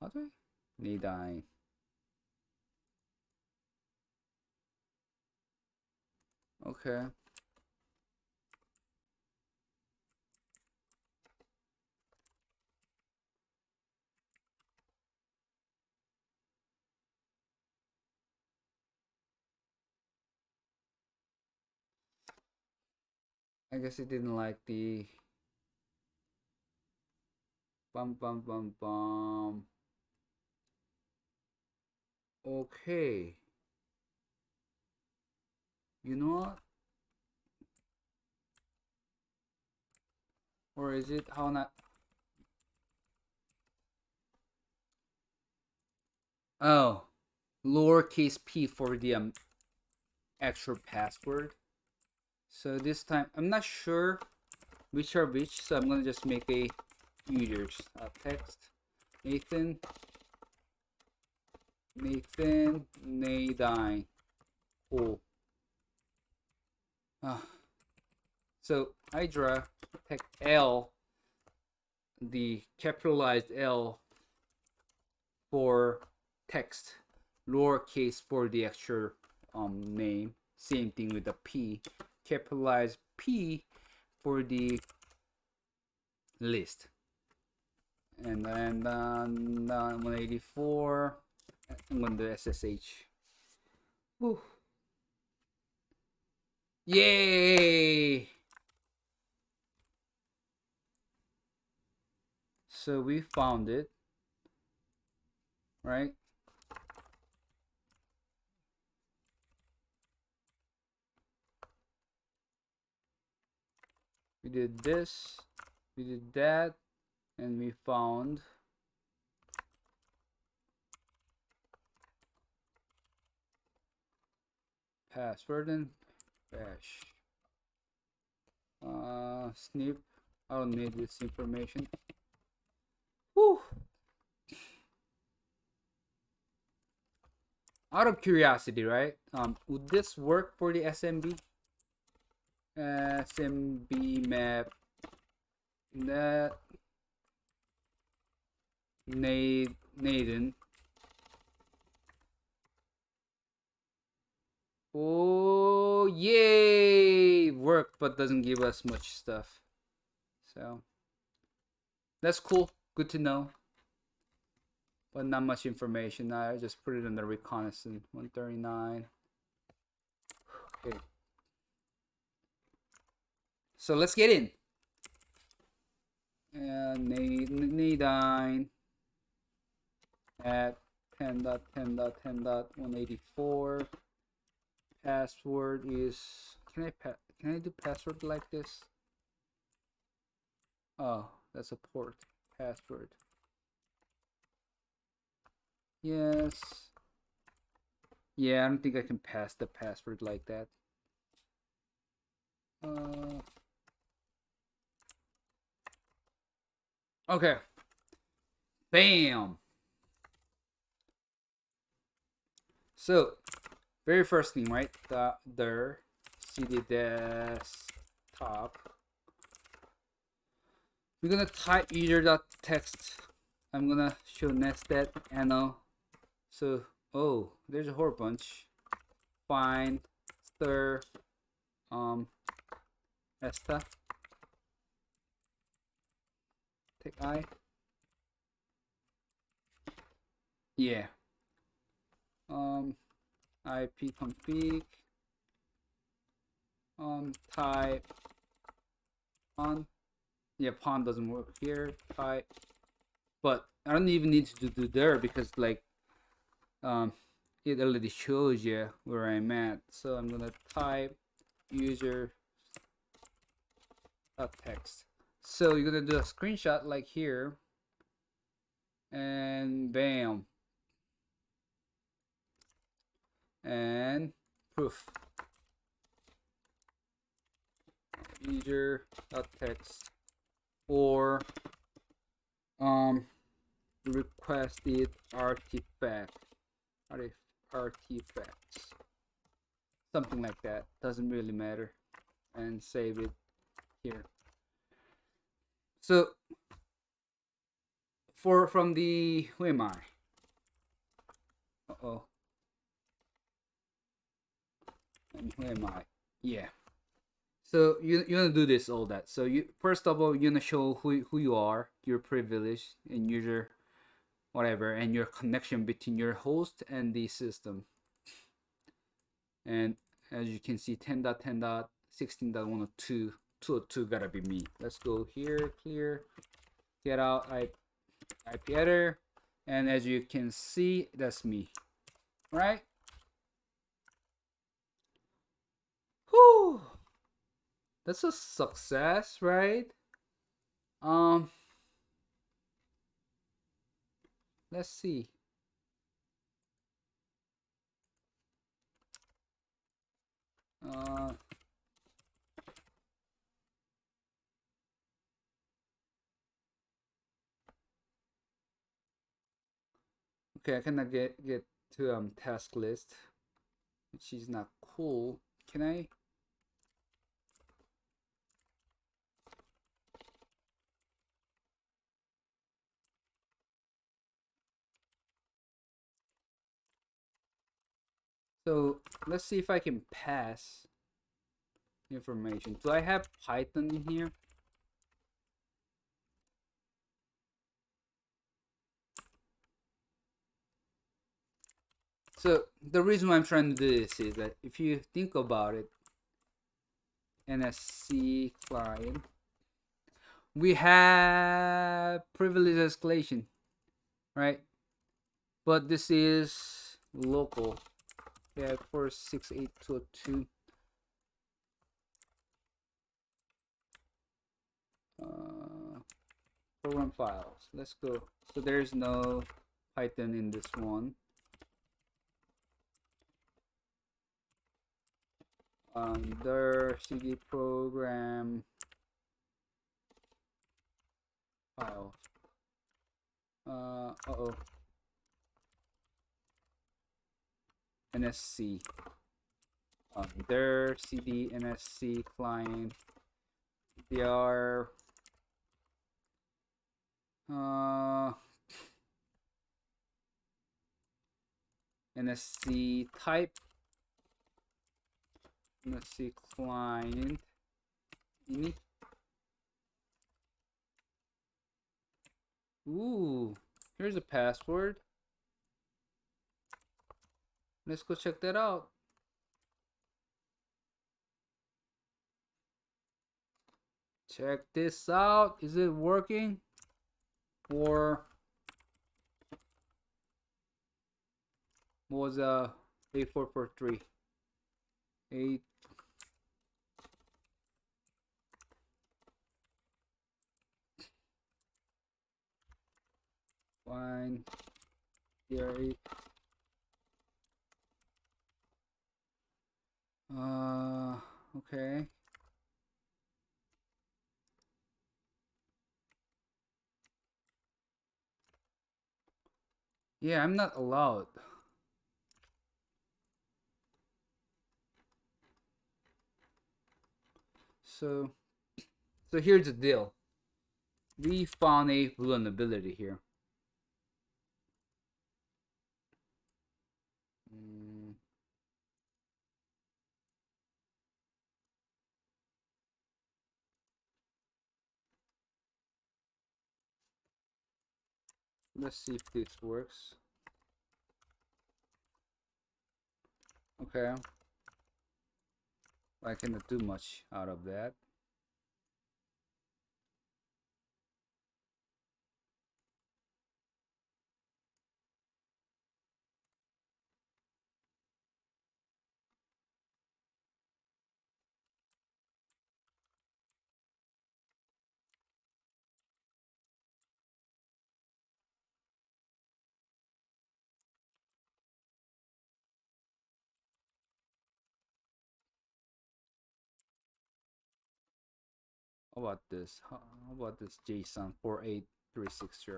How do I? Nadine. Okay. I guess it didn't like the bum. Okay. You know what? Or is it how not? Oh, lowercase p for the extra password. So this time I'm not sure which are which, so I'm gonna just make a users text Nathan Nadine. Cool. So hydra text L, the capitalized L for text, lowercase for the extra name. Same thing with the P, capitalized P for the list. And then 184. I'm going to do SSH. Whew. Yay! So we found it, right? We did this, we did that, and we found password and bash. Snip. I don't need this information. Whew. Out of curiosity, right? Would this work for the SMB? smbmap that Nathan. Oh, yay! Work, but doesn't give us much stuff. So that's cool. Good to know. But not much information. I just put it in the reconnaissance. 139. Okay. So let's get in. Nadine. at 10.10.10.184. Password is, can I do password like this? Oh, that's a port password. Yes. Yeah, I don't think I can pass the password like that. Okay. Bam. So, very first thing, right? The cd desktop. We're gonna type user.text. I'm gonna show nested no. So, oh, there's a whole bunch. Find stir esta take I. Yeah. ipconfig type on. Yeah, pawn doesn't work here. Type, but I don't even need to do there because like it already shows you where I'm at. So I'm gonna type user text. So you're gonna do a screenshot like here, and bam, and proof user text or requested artifacts, something like that. Doesn't really matter, and save it here. So from the, who am I? And who am I? Yeah. So you want to do this, all that. So you, first of all, you want to show who you are, your privilege and user whatever, and your connection between your host and the system. And as you can see, 10.10.16.102, 202 gotta be me. Let's go here, clear, get out IP header, and as you can see, that's me, right? Whew, that's a success, right? Let's see. Okay, I cannot get to task list, which is not cool. Can I? So let's see if I can pass information. Do I have Python in here? So the reason why I'm trying to do this is that if you think about it, NSC client, we have privilege escalation, right? But this is local. Yeah, 468.202. Program files. Let's go. So there's no Python in this one. Their cd program file. NSC. Their cd NSC client. They are NSC type, NSC client ini. Ooh, here's a password. Let's go check that out. Check this out. Is it working? Or was A443. 8. Fine. Here 8. Okay. Yeah, I'm not allowed. So here's the deal. We found a vulnerability here. Let's see if this works. Okay. I cannot do much out of that. How about this? How about this JSON 48360?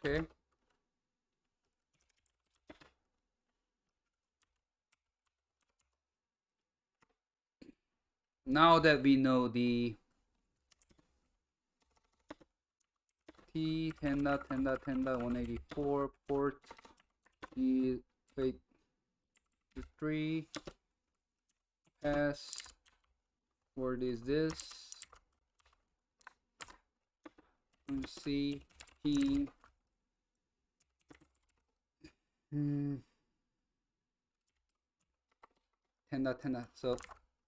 Okay. Now that we know the T 10.10.10.184 port is 823 password is this. Let's see. P 10.10. So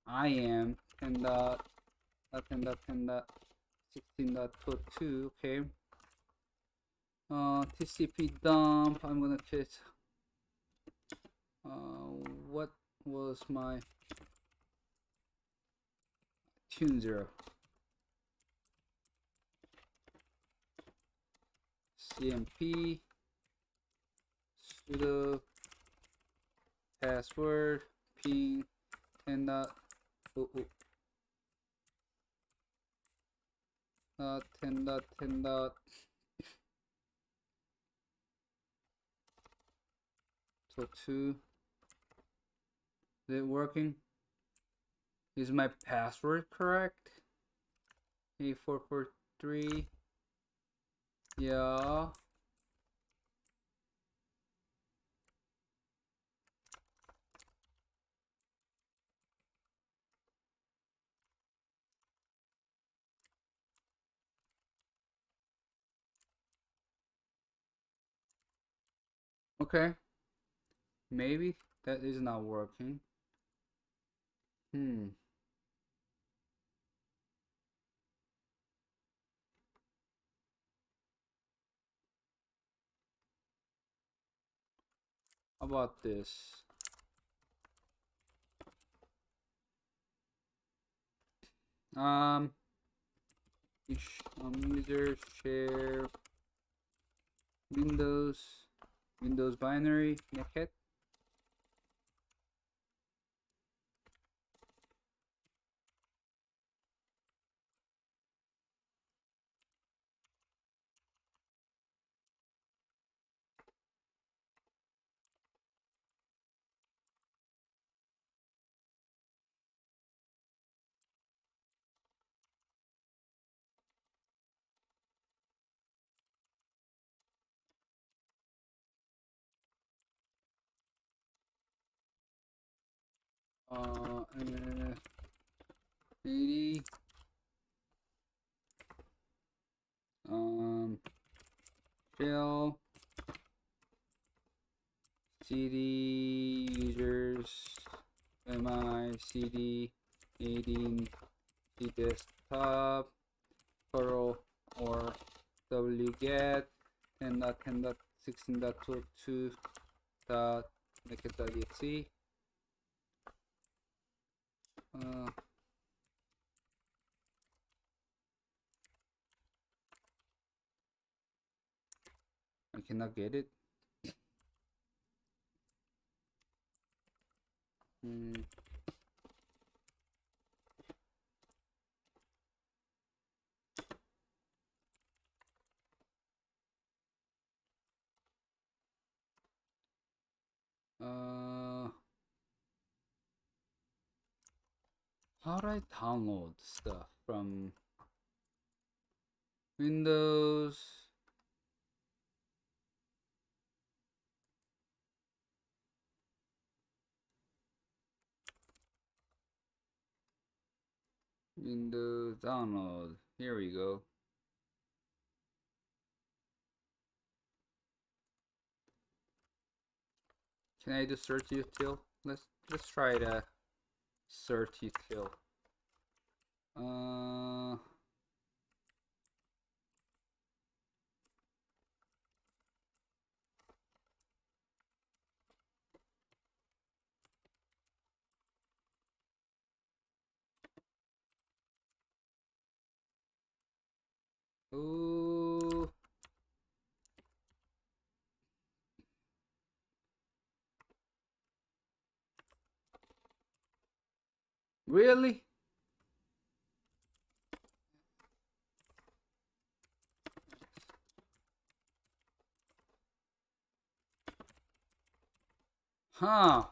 I am 10.10.10.16.22. Okay. TCP dump. I'm gonna get. What was my tune 0? CMP sudo password ping 10. 10.10. So 2. Is it working? Is my password correct? A443. Yeah. Okay. Maybe that is not working. How about this? User share Windows binary netcat. And 80 shell cd users mi cd adding the desktop curl or wget 10.10.16.22.netcat.exe. I cannot get it. How do I download stuff from Windows? Windows download. Here we go. Can I do search util? Let's try the search util. Ooh. Really? Huh.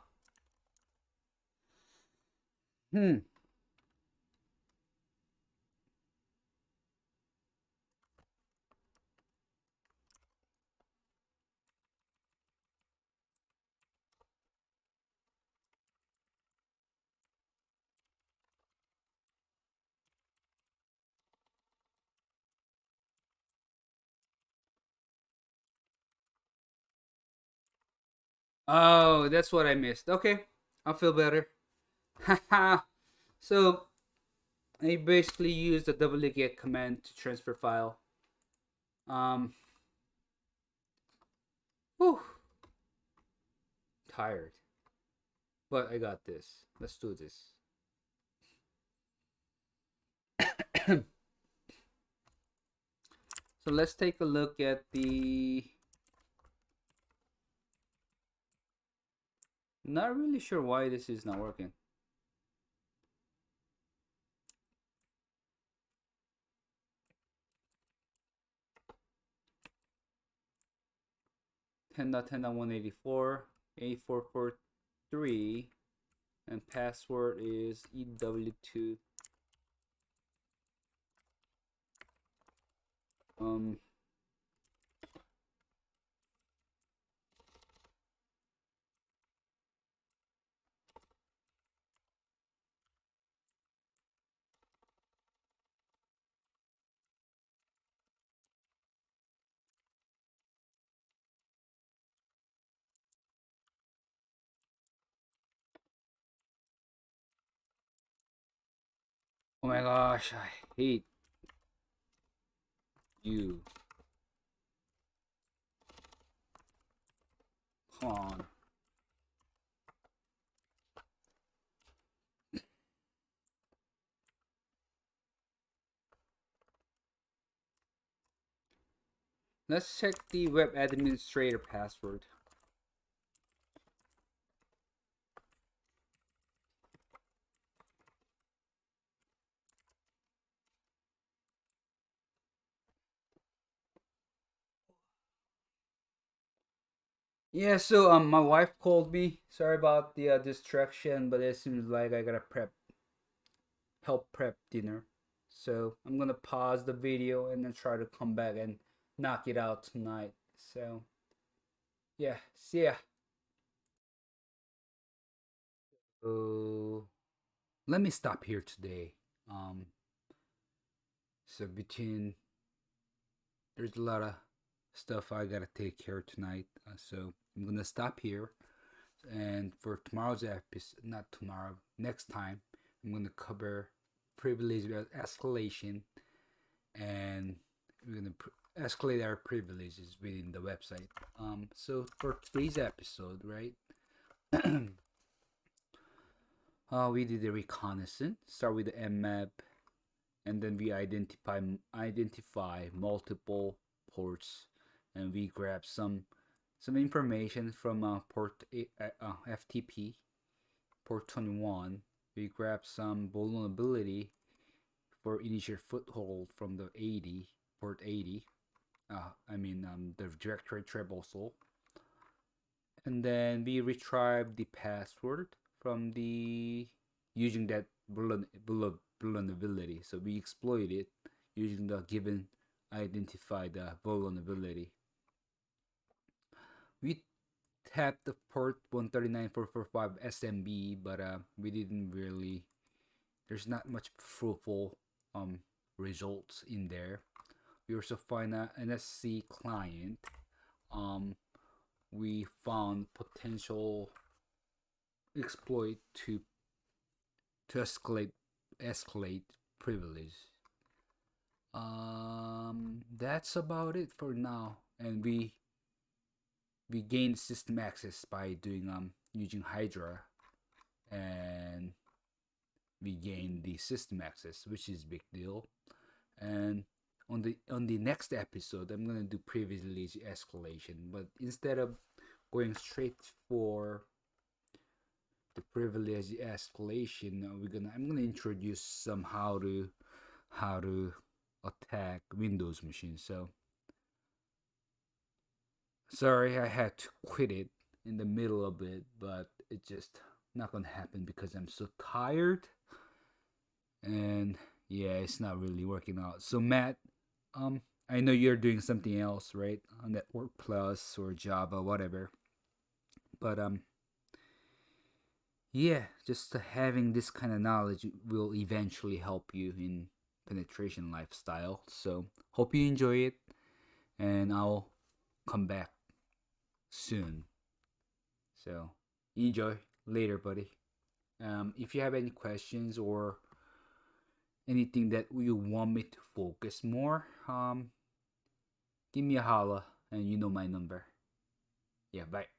Oh, that's what I missed. Okay, I'll feel better. Haha. So I basically use the wget command to transfer file. Whew. Tired. But I got this. Let's do this. So let's take a look at the... Not really sure why this is not working. Ten dot 10.184 8443 and password is EW2. Oh my gosh, I hate you. Come on. Let's check the web administrator password. Yeah, so my wife called me. Sorry about the distraction, but it seems like I gotta help prep dinner. So I'm gonna pause the video and then try to come back and knock it out tonight. So yeah, see ya. So let me stop here today. So between there's a lot of stuff I gotta take care of tonight. So I'm gonna stop here. And for tomorrow's episode, not tomorrow, next time, I'm gonna cover privilege escalation, and we're gonna escalate our privileges within the website. So for today's episode, right? We did a reconnaissance. Start with the Nmap, and then we identify multiple ports, and we grab some information from FTP port 21. We grab some vulnerability for initial foothold from the port 80. The directory Traversal, and then we retrieve the password from the using that vulnerability. So we exploit it using the given identified vulnerability. We tapped the port 139.445 SMB, but we didn't really. There's not much fruitful results in there. We also find an NSC client. We found potential exploit to escalate privilege. That's about it for now, and we gained system access by doing using hydra, and we gained the system access, which is big deal. And on the next episode, I'm gonna do privilege escalation, but instead of going straight for the privilege escalation, I'm gonna introduce some how to attack Windows machines. So sorry I had to quit it in the middle of it, but it's just not gonna happen because I'm so tired, and yeah, it's not really working out. So Matt, I know you're doing something else, right? On Network Plus or Java, whatever. But yeah, just having this kind of knowledge will eventually help you in penetration lifestyle. So hope you enjoy it, and I'll come back soon. So enjoy later, buddy. If you have any questions or anything that you want me to focus more, give me a holla, and you know my number. Yeah, bye.